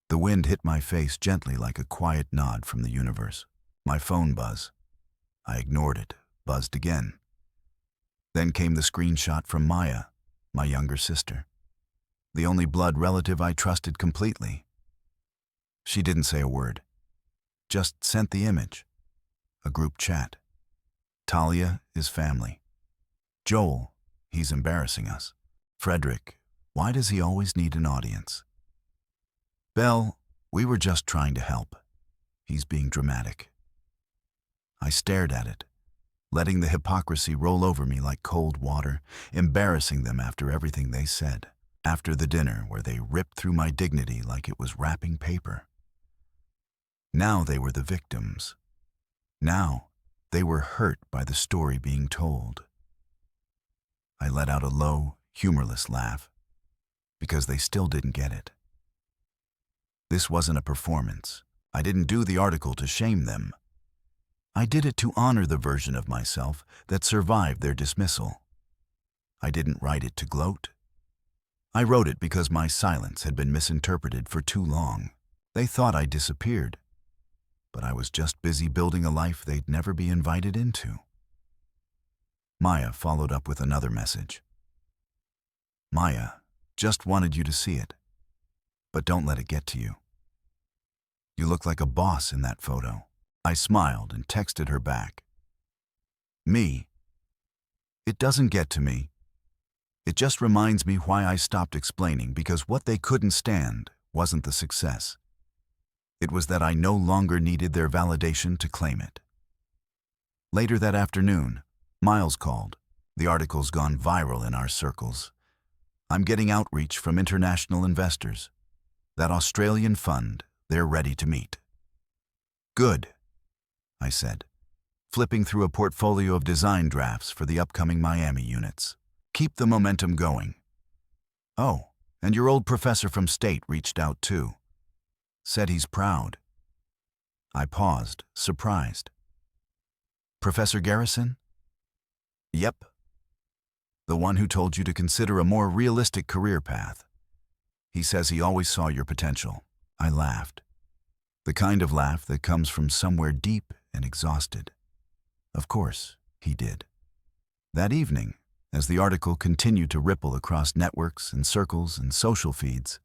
The wind hit my face gently like a quiet nod from the universe. My phone buzzed. I ignored it, buzzed again. Then came the screenshot from Maya, my younger sister, the only blood relative I trusted completely. She didn't say a word, just sent the image. A group chat. Talia is family. Joel, he's embarrassing us. Frederick, why does he always need an audience? Belle, we were just trying to help. He's being dramatic. I stared at it, letting the hypocrisy roll over me like cold water, embarrassing them after everything they said, after the dinner where they ripped through my dignity like it was wrapping paper. Now they were the victims. Now they were hurt by the story being told. I let out a low, humorless laugh, because they still didn't get it. This wasn't a performance. I didn't do the article to shame them. I did it to honor the version of myself that survived their dismissal. I didn't write it to gloat. I wrote it because my silence had been misinterpreted for too long. They thought I disappeared, but I was just busy building a life they'd never be invited into. Maya followed up with another message. Maya, just wanted you to see it, but don't let it get to you. You look like a boss in that photo. I smiled and texted her back. Me? It doesn't get to me. It just reminds me why I stopped explaining, because what they couldn't stand wasn't the success. It was that I no longer needed their validation to claim it. Later that afternoon, Miles called. The article's gone viral in our circles. I'm getting outreach from international investors. That Australian fund, they're ready to meet. Good, I said, flipping through a portfolio of design drafts for the upcoming Miami units. Keep the momentum going. Oh, and your old professor from State reached out too. Said he's proud. I paused, surprised. Professor Garrison? Yep. The one who told you to consider a more realistic career path. He says he always saw your potential. I laughed. The kind of laugh that comes from somewhere deep and exhausted. Of course, he did. That evening, as the article continued to ripple across networks and circles and social feeds,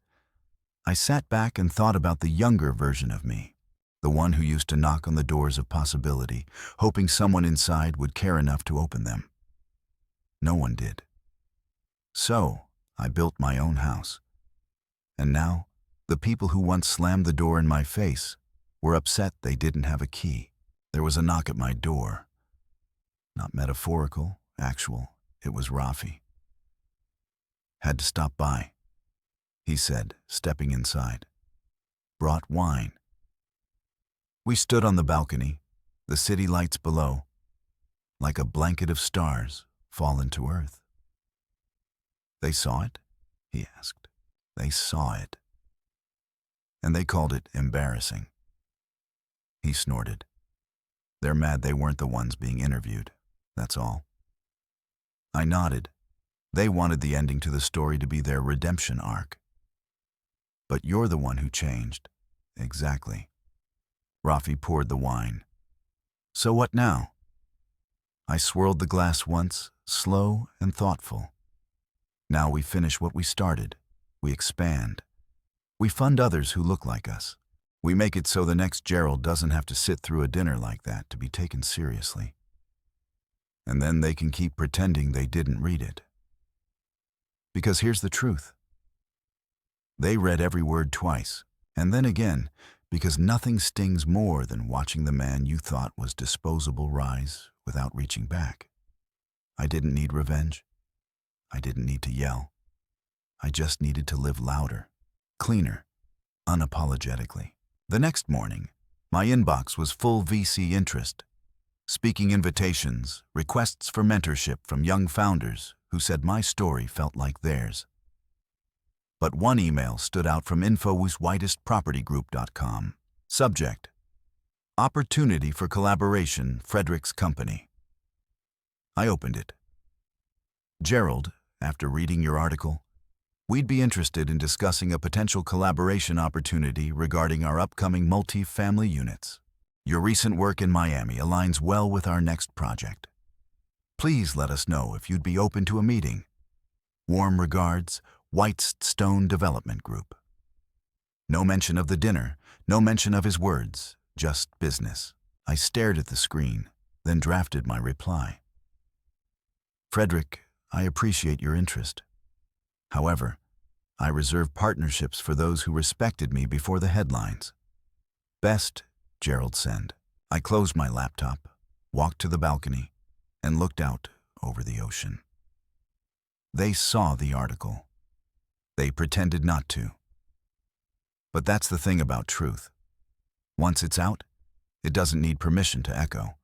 I sat back and thought about the younger version of me, the one who used to knock on the doors of possibility, hoping someone inside would care enough to open them. No one did. So, I built my own house. And now, the people who once slammed the door in my face were upset they didn't have a key. There was a knock at my door. Not metaphorical, actual. It was Rafi. Had to stop by, he said, stepping inside. Brought wine. We stood on the balcony, the city lights below, like a blanket of stars fallen to earth. They saw it? He asked. They saw it. And they called it embarrassing. He snorted. They're mad they weren't the ones being interviewed, that's all. I nodded. They wanted the ending to the story to be their redemption arc. But you're the one who changed. Exactly. Rafi poured the wine. So what now? I swirled the glass once, slow and thoughtful. Now we finish what we started. We expand. We fund others who look like us. We make it so the next Gerald doesn't have to sit through a dinner like that to be taken seriously. And then they can keep pretending they didn't read it. Because here's the truth. They read every word twice, and then again, because nothing stings more than watching the man you thought was disposable rise without reaching back. I didn't need revenge. I didn't need to yell. I just needed to live louder, cleaner, unapologetically. The next morning, My inbox was full VC interest, speaking invitations, requests for mentorship from young founders who said my story felt like theirs. But one email stood out from info.whitestpropertygroup.com. Subject: Opportunity for Collaboration, Frederick's Company. I opened it. Gerald, after reading your article, we'd be interested in discussing a potential collaboration opportunity regarding our upcoming multi-family units. Your recent work in Miami aligns well with our next project. Please let us know if you'd be open to a meeting. Warm regards, Whitestone Development Group. No mention of the dinner, no mention of his words, just business. I stared at the screen, then drafted my reply. Frederick, I appreciate your interest. However, I reserve partnerships for those who respected me before the headlines. Best, Gerald send. I closed my laptop, walked to the balcony, and looked out over the ocean. They saw the article. They pretended not to. But that's the thing about truth. Once it's out, it doesn't need permission to echo.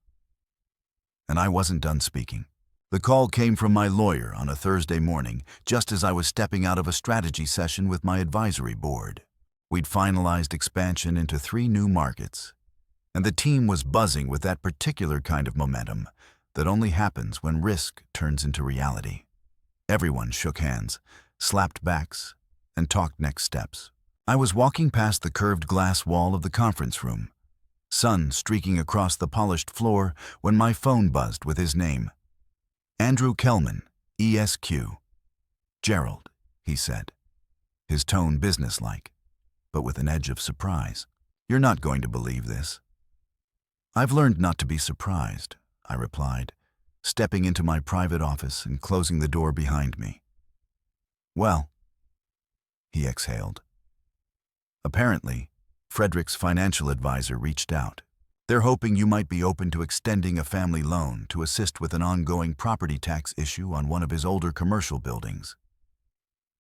And I wasn't done speaking. The call came from my lawyer on a Thursday morning, just as I was stepping out of a strategy session with my advisory board. We'd finalized expansion into 3 new markets, and the team was buzzing with that particular kind of momentum that only happens when risk turns into reality. Everyone shook hands, slapped backs, and talked next steps. I was walking past the curved glass wall of the conference room, sun streaking across the polished floor, when my phone buzzed with his name. Andrew Kellman, ESQ. Gerald, he said, his tone businesslike, but with an edge of surprise. You're not going to believe this. I've learned not to be surprised, I replied, stepping into my private office and closing the door behind me. Well, he exhaled. Apparently, Frederick's financial advisor reached out. They're hoping you might be open to extending a family loan to assist with an ongoing property tax issue on one of his older commercial buildings.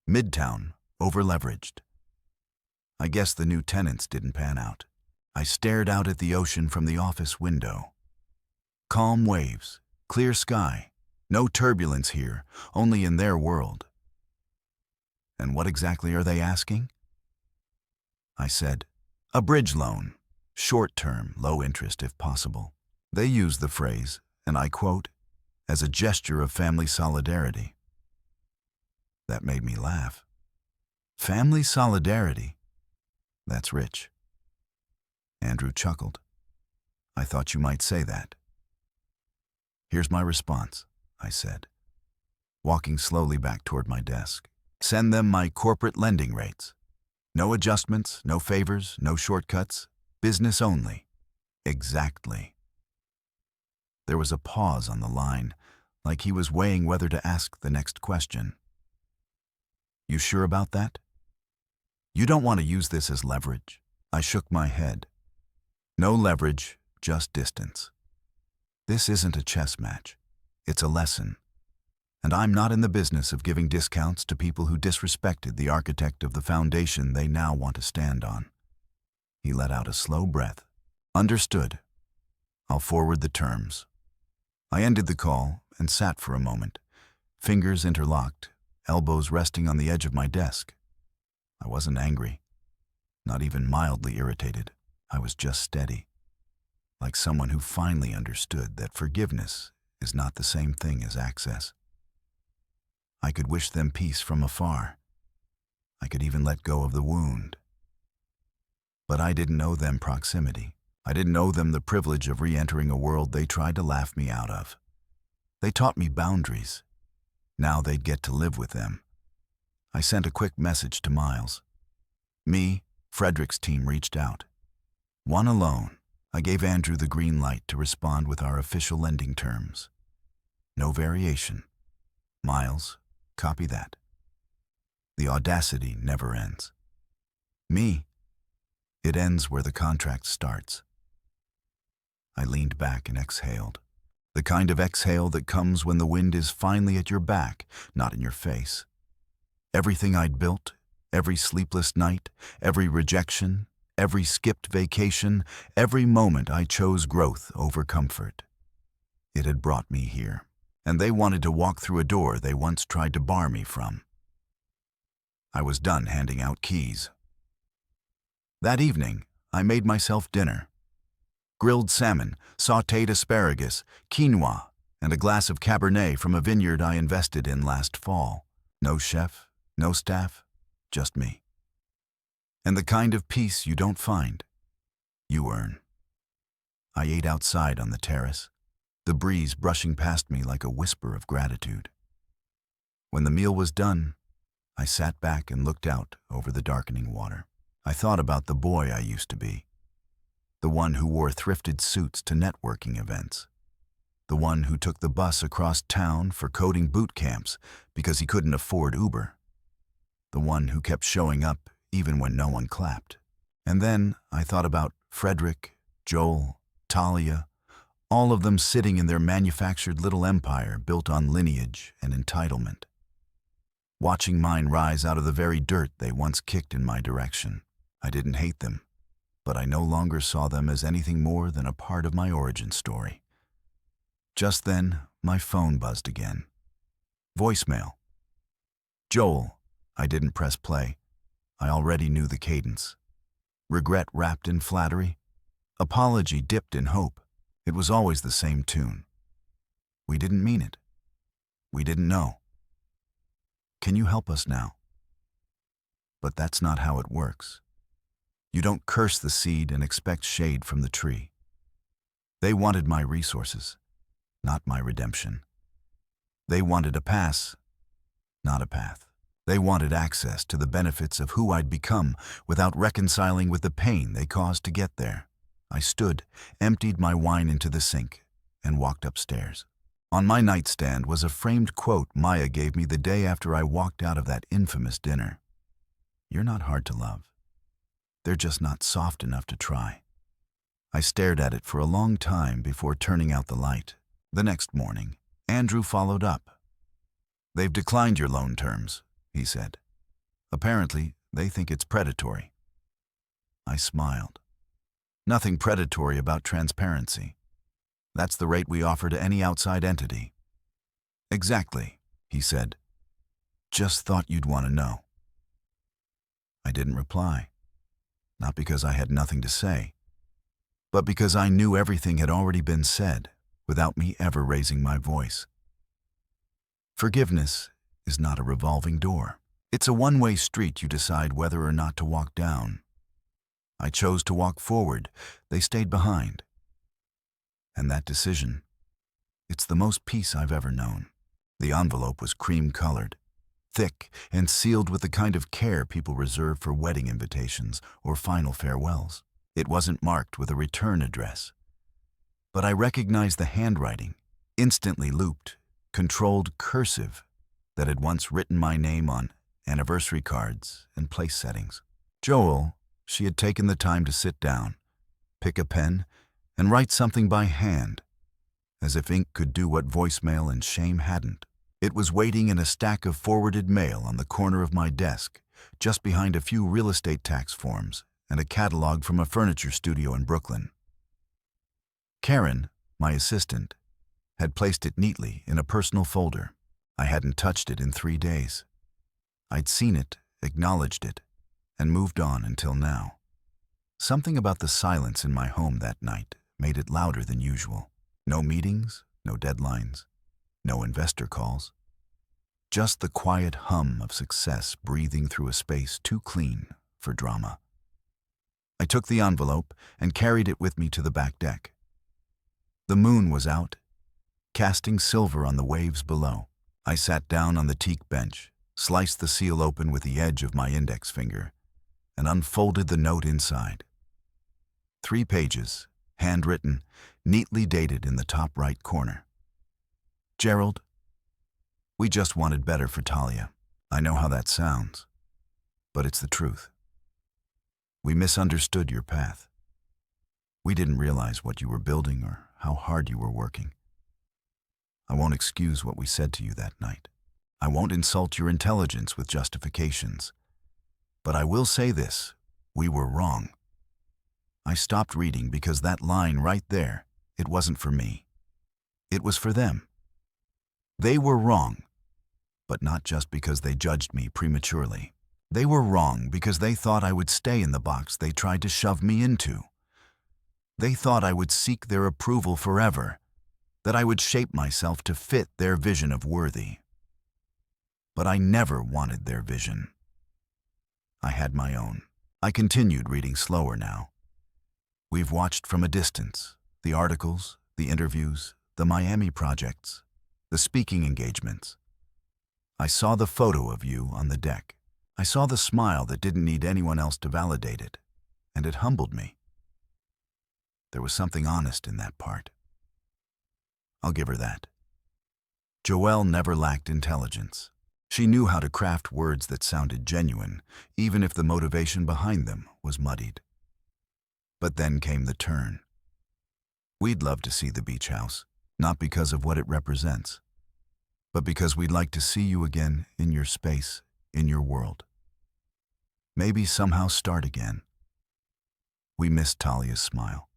Midtown, over-leveraged. I guess the new tenants didn't pan out. I stared out at the ocean from the office window. Calm waves, clear sky, no turbulence here, only in their world. And what exactly are they asking? I said, a bridge loan, short-term, low interest if possible. They use the phrase, and I quote, as a gesture of family solidarity. That made me laugh. Family solidarity? That's rich. Andrew chuckled. I thought you might say that. Here's my response, I said, walking slowly back toward my desk. Send them my corporate lending rates. No adjustments, no favors, no shortcuts, business only. Exactly. There was a pause on the line, like he was weighing whether to ask the next question. You sure about that? You don't want to use this as leverage? I shook my head. No leverage, just distance. This isn't a chess match. It's a lesson. And I'm not in the business of giving discounts to people who disrespected the architect of the foundation they now want to stand on. He let out a slow breath. Understood. I'll forward the terms. I ended the call and sat for a moment, fingers interlocked, elbows resting on the edge of my desk. I wasn't angry, not even mildly irritated. I was just steady, like someone who finally understood that forgiveness is not the same thing as access. I could wish them peace from afar. I could even let go of the wound. But I didn't owe them proximity. I didn't owe them the privilege of re-entering a world they tried to laugh me out of. They taught me boundaries. Now they'd get to live with them. I sent a quick message to Miles. Me, Frederick's team reached out. One alone, I gave Andrew the green light to respond with our official lending terms. No variation. Miles, copy that. The audacity never ends. Me, it ends where the contract starts. I leaned back and exhaled. The kind of exhale that comes when the wind is finally at your back, not in your face. Everything I'd built, every sleepless night, every rejection, every skipped vacation, every moment I chose growth over comfort. It had brought me here, and they wanted to walk through a door they once tried to bar me from. I was done handing out keys. That evening, I made myself dinner. Grilled salmon, sautéed asparagus, quinoa, and a glass of Cabernet from a vineyard I invested in last fall. No chef, no staff, just me. And the kind of peace you don't find, you earn. I ate outside on the terrace, the breeze brushing past me like a whisper of gratitude. When the meal was done, I sat back and looked out over the darkening water. I thought about the boy I used to be, the one who wore thrifted suits to networking events, the one who took the bus across town for coding boot camps because he couldn't afford Uber, the one who kept showing up even when no one clapped. And then I thought about Frederick, Joel, Talia, all of them sitting in their manufactured little empire built on lineage and entitlement, watching mine rise out of the very dirt they once kicked in my direction. I didn't hate them, but I no longer saw them as anything more than a part of my origin story. Just then, my phone buzzed again. Voicemail. Joel. I didn't press play. I already knew the cadence. Regret wrapped in flattery. Apology dipped in hope. It was always the same tune. We didn't mean it. We didn't know. Can you help us now? But that's not how it works. You don't curse the seed and expect shade from the tree. They wanted my resources, not my redemption. They wanted a pass, not a path. They wanted access to the benefits of who I'd become without reconciling with the pain they caused to get there. I stood, emptied my wine into the sink, and walked upstairs. On my nightstand was a framed quote Maya gave me the day after I walked out of that infamous dinner. You're not hard to love. They're just not soft enough to try. I stared at it for a long time before turning out the light. The next morning, Andrew followed up. They've declined your loan terms, he said. Apparently, they think it's predatory. I smiled. Nothing predatory about transparency. That's the rate we offer to any outside entity. Exactly, he said. Just thought you'd want to know. I didn't reply. Not because I had nothing to say, but because I knew everything had already been said without me ever raising my voice. Forgiveness is not a revolving door. It's a one-way street you decide whether or not to walk down. I chose to walk forward. They stayed behind. And that decision, it's the most peace I've ever known. The envelope was cream-colored, thick, and sealed with the kind of care people reserve for wedding invitations or final farewells. It wasn't marked with a return address. But I recognized the handwriting, instantly looped, controlled cursive, that had once written my name on anniversary cards and place settings. Joel, she had taken the time to sit down, pick a pen, and write something by hand, as if ink could do what voicemail and shame hadn't. It was waiting in a stack of forwarded mail on the corner of my desk, just behind a few real estate tax forms and a catalog from a furniture studio in Brooklyn. Karen, my assistant, had placed it neatly in a personal folder. I hadn't touched it in 3 days. I'd seen it, acknowledged it, and moved on until now. Something about the silence in my home that night made it louder than usual. No meetings, no deadlines, no investor calls. Just the quiet hum of success breathing through a space too clean for drama. I took the envelope and carried it with me to the back deck. The moon was out, casting silver on the waves below. I sat down on the teak bench, sliced the seal open with the edge of my index finger, and unfolded the note inside. 3 pages, handwritten, neatly dated in the top right corner. Gerald, we just wanted better for Talia. I know how that sounds, but it's the truth. We misunderstood your path. We didn't realize what you were building or how hard you were working. I won't excuse what we said to you that night. I won't insult your intelligence with justifications. But I will say this, we were wrong. I stopped reading because that line right there, it wasn't for me. It was for them. They were wrong, but not just because they judged me prematurely. They were wrong because they thought I would stay in the box they tried to shove me into. They thought I would seek their approval forever, that I would shape myself to fit their vision of worthy. But I never wanted their vision. I had my own. I continued reading slower now. We've watched from a distance, the articles, the interviews, the Miami projects, the speaking engagements. I saw the photo of you on the deck. I saw the smile that didn't need anyone else to validate it, and it humbled me. There was something honest in that part. I'll give her that. Joelle never lacked intelligence. She knew how to craft words that sounded genuine, even if the motivation behind them was muddied. But then came the turn. We'd love to see the beach house, not because of what it represents, but because we'd like to see you again in your space, in your world. Maybe somehow start again. We miss Talia's smile.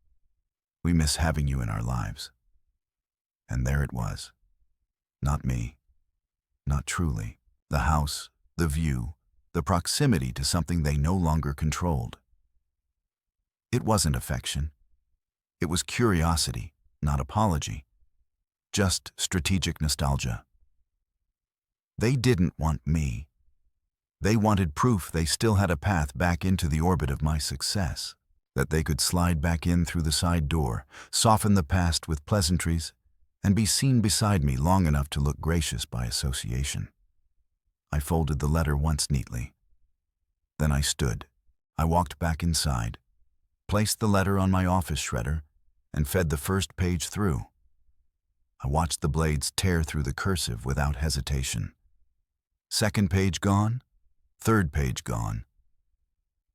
We miss having you in our lives. And there it was. Not me. Not truly. The house, the view, the proximity to something they no longer controlled. It wasn't affection. It was curiosity, not apology. Just strategic nostalgia. They didn't want me. They wanted proof they still had a path back into the orbit of my success, that they could slide back in through the side door, soften the past with pleasantries, and be seen beside me long enough to look gracious by association. I folded the letter once neatly. Then I stood. I walked back inside, placed the letter on my office shredder, and fed the first page through. I watched the blades tear through the cursive without hesitation. Second page gone, third page gone.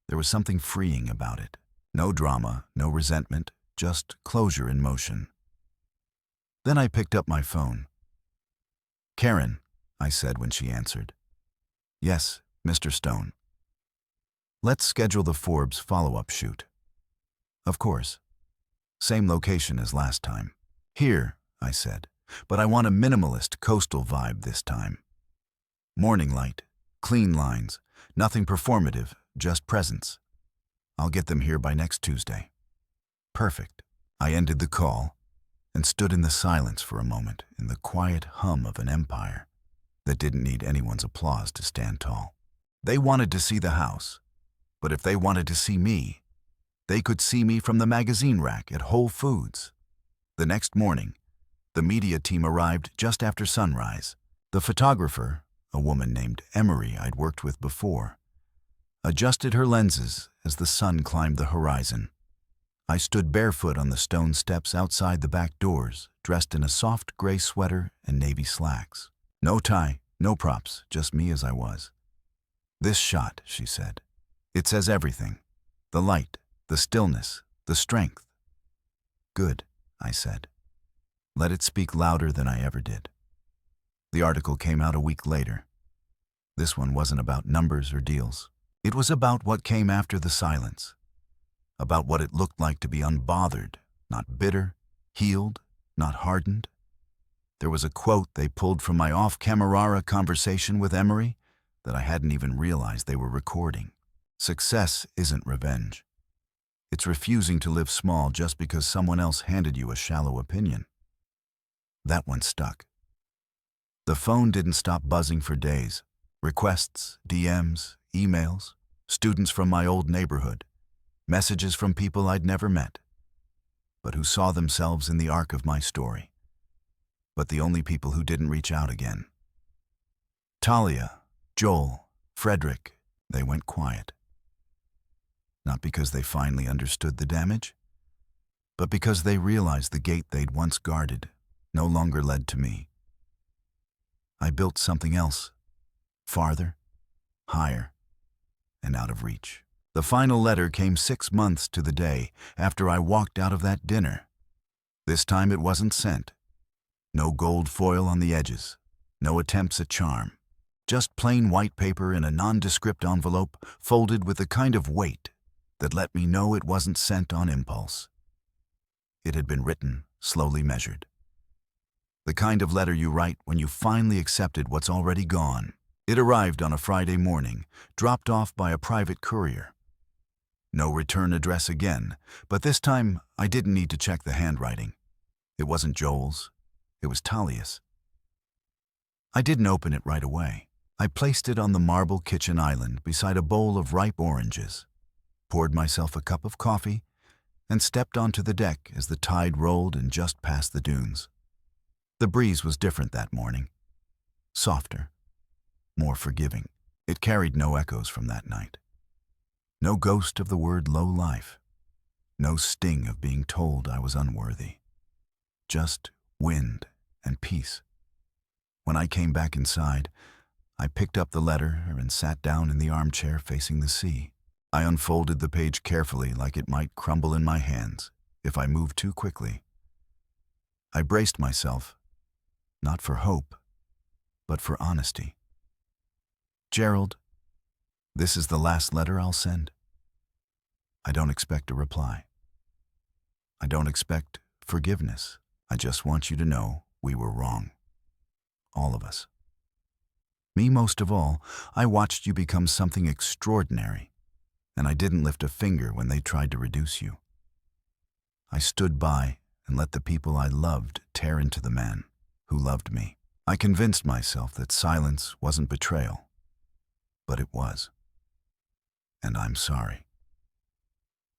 There was something freeing about it. No drama, no resentment, just closure in motion. Then I picked up my phone. "Karen," I said when she answered. "Yes, Mr. Stone." "Let's schedule the Forbes follow-up shoot." "Of course. Same location as last time." "Here," I said, "but I want a minimalist coastal vibe this time. Morning light, clean lines, nothing performative, just presence. I'll get them here by next Tuesday." "Perfect." I ended the call and stood in the silence for a moment, in the quiet hum of an empire that didn't need anyone's applause to stand tall. They wanted to see the house, but if they wanted to see me, they could see me from the magazine rack at Whole Foods. The next morning, the media team arrived just after sunrise. The photographer, a woman named Emery I'd worked with before, adjusted her lenses as the sun climbed the horizon. I stood barefoot on the stone steps outside the back doors, dressed in a soft gray sweater and navy slacks. No tie, no props, just me as I was. "This shot," she said. "It says everything. The light, the stillness, the strength." "Good," I said. "Let it speak louder than I ever did." The article came out a week later. This one wasn't about numbers or deals. It was about what came after the silence. About what it looked like to be unbothered, not bitter, healed, not hardened. There was a quote they pulled from my off-camera conversation with Emery that I hadn't even realized they were recording. "Success isn't revenge. It's refusing to live small just because someone else handed you a shallow opinion." That one stuck. The phone didn't stop buzzing for days. Requests, DMs, emails, students from my old neighborhood, messages from people I'd never met, but who saw themselves in the arc of my story. But the only people who didn't reach out again. Talia, Joel, Frederick, they went quiet. Not because they finally understood the damage, but because they realized the gate they'd once guarded no longer led to me. I built something else, farther, higher, and out of reach. The final letter came 6 months to the day after I walked out of that dinner. This time it wasn't sent. No gold foil on the edges, no attempts at charm. Just plain white paper in a nondescript envelope folded with the kind of weight that let me know it wasn't sent on impulse. It had been written, slowly measured. The kind of letter you write when you finally accepted what's already gone. It arrived on a Friday morning, dropped off by a private courier. No return address again, but this time I didn't need to check the handwriting. It wasn't Joel's, it was Talia's. I didn't open it right away. I placed it on the marble kitchen island beside a bowl of ripe oranges, poured myself a cup of coffee, and stepped onto the deck as the tide rolled in just past the dunes. The breeze was different that morning, softer, more forgiving. It carried no echoes from that night. No ghost of the word low life. No sting of being told I was unworthy. Just wind and peace. When I came back inside, I picked up the letter and sat down in the armchair facing the sea. I unfolded the page carefully like it might crumble in my hands if I moved too quickly. I braced myself, not for hope, but for honesty. Gerald, this is the last letter I'll send. I don't expect a reply. I don't expect forgiveness. I just want you to know we were wrong. All of us. Me most of all. I watched you become something extraordinary, and I didn't lift a finger when they tried to reduce you. I stood by and let the people I loved tear into the man who loved me. I convinced myself that silence wasn't betrayal, but it was. And I'm sorry.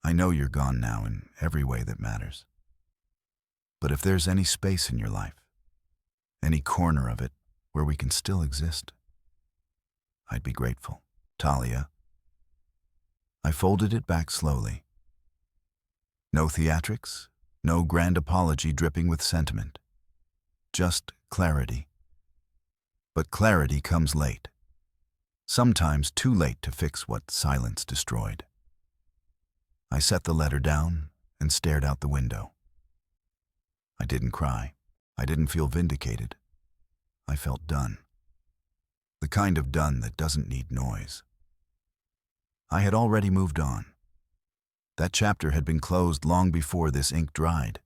I know you're gone now in every way that matters. But if there's any space in your life, any corner of it where we can still exist, I'd be grateful. Talia. I folded it back slowly. No theatrics, no grand apology dripping with sentiment. Just clarity. But clarity comes late. Sometimes too late to fix what silence destroyed. I set the letter down and stared out the window. I didn't cry. I didn't feel vindicated. I felt done. The kind of done that doesn't need noise. I had already moved on. That chapter had been closed long before this ink dried.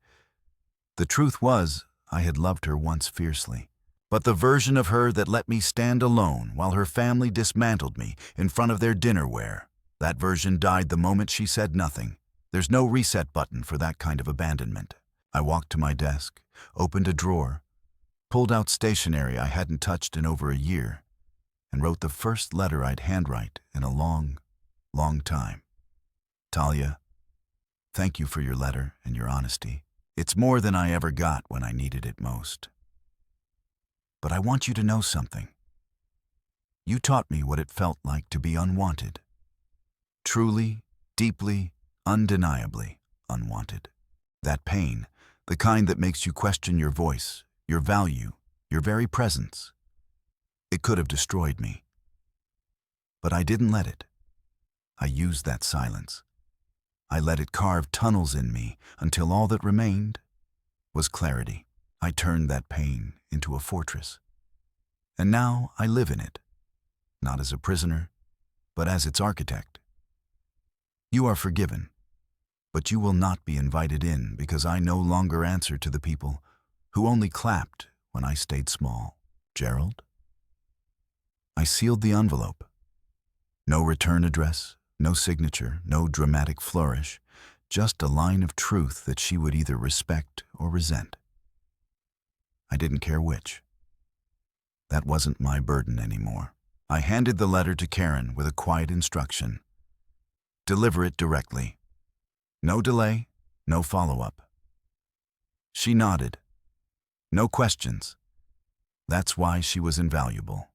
The truth was, I had loved her once fiercely. But the version of her that let me stand alone while her family dismantled me in front of their dinnerware, that version died the moment she said nothing. There's no reset button for that kind of abandonment. I walked to my desk, opened a drawer, pulled out stationery I hadn't touched in over a year, and wrote the first letter I'd handwrite in a long, long time. Talia, thank you for your letter and your honesty. It's more than I ever got when I needed it most. But I want you to know something. You taught me what it felt like to be unwanted. Truly, deeply, undeniably unwanted. That pain, the kind that makes you question your voice, your value, your very presence. It could have destroyed me. But I didn't let it. I used that silence. I let it carve tunnels in me until all that remained was clarity. I turned that pain into a fortress. And now I live in it, not as a prisoner, but as its architect. You are forgiven, but you will not be invited in because I no longer answer to the people who only clapped when I stayed small. Gerald? I sealed the envelope. No return address, no signature, no dramatic flourish, just a line of truth that she would either respect or resent. I didn't care which. That wasn't my burden anymore. I handed the letter to Karen with a quiet instruction. Deliver it directly. No delay, no follow-up. She nodded. No questions. That's why she was invaluable.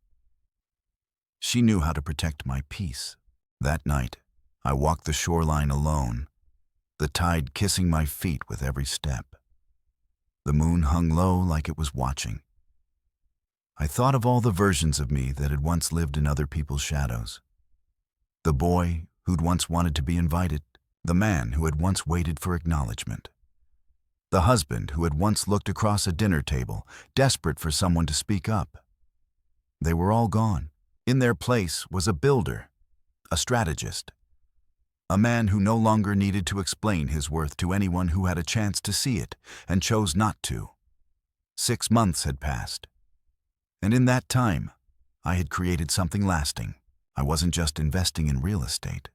She knew how to protect my peace. That night, I walked the shoreline alone, the tide kissing my feet with every step. The moon hung low like it was watching. I thought of all the versions of me that had once lived in other people's shadows. The boy who'd once wanted to be invited, the man who had once waited for acknowledgement, the husband who had once looked across a dinner table, desperate for someone to speak up. They were all gone. In their place was a builder, a strategist, A man who no longer needed to explain his worth to anyone who had a chance to see it and chose not to. 6 months had passed. And in that time, I had created something lasting. I wasn't just investing in real estate.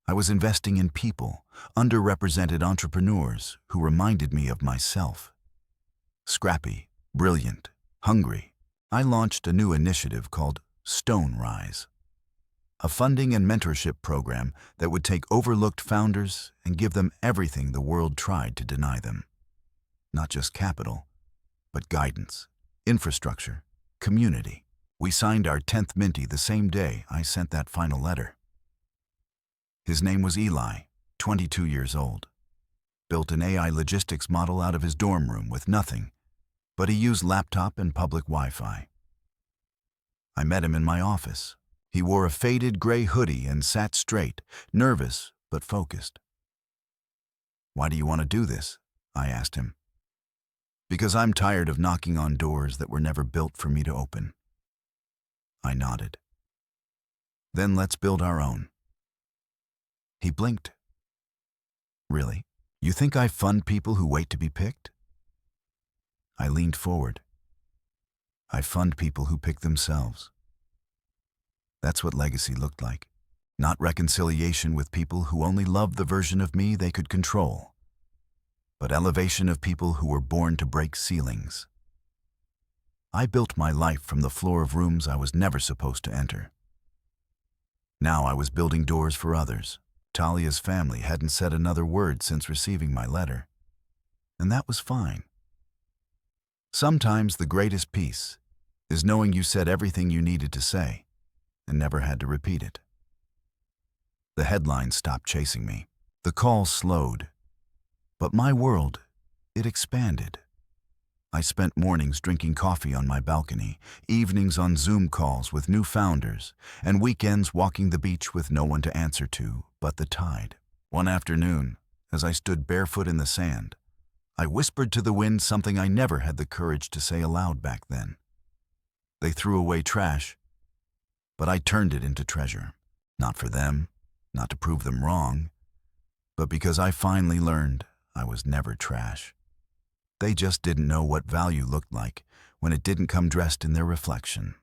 I was investing in people, underrepresented entrepreneurs who reminded me of myself. Scrappy, brilliant, hungry. I launched a new initiative called Stone Rise, a funding and mentorship program that would take overlooked founders and give them everything the world tried to deny them. Not just capital, but guidance, infrastructure, community. We signed our 10th Minty the same day I sent that final letter. His name was Eli, 22 years old. Built an AI logistics model out of his dorm room with nothing, but he used laptop and public Wi-Fi. I met him in my office. He wore a faded gray hoodie and sat straight, nervous but focused. "Why do you want to do this?" I asked him. "Because I'm tired of knocking on doors that were never built for me to open." I nodded. "Then let's build our own." He blinked. "Really? You think I fund people who wait to be picked?" I leaned forward. "I fund people who pick themselves." That's what legacy looked like. Not reconciliation with people who only loved the version of me they could control, but elevation of people who were born to break ceilings. I built my life from the floor of rooms I was never supposed to enter. Now I was building doors for others. Talia's family hadn't said another word since receiving my letter, and that was fine. Sometimes the greatest peace is knowing you said everything you needed to say and never had to repeat it. The headlines stopped chasing me. The calls slowed. But my world, it expanded. I spent mornings drinking coffee on my balcony, evenings on Zoom calls with new founders, and weekends walking the beach with no one to answer to but the tide. One afternoon, as I stood barefoot in the sand, I whispered to the wind something I never had the courage to say aloud back then. They threw away trash, but I turned it into treasure. Not for them, not to prove them wrong, but because I finally learned I was never trash. They just didn't know what value looked like when it didn't come dressed in their reflection.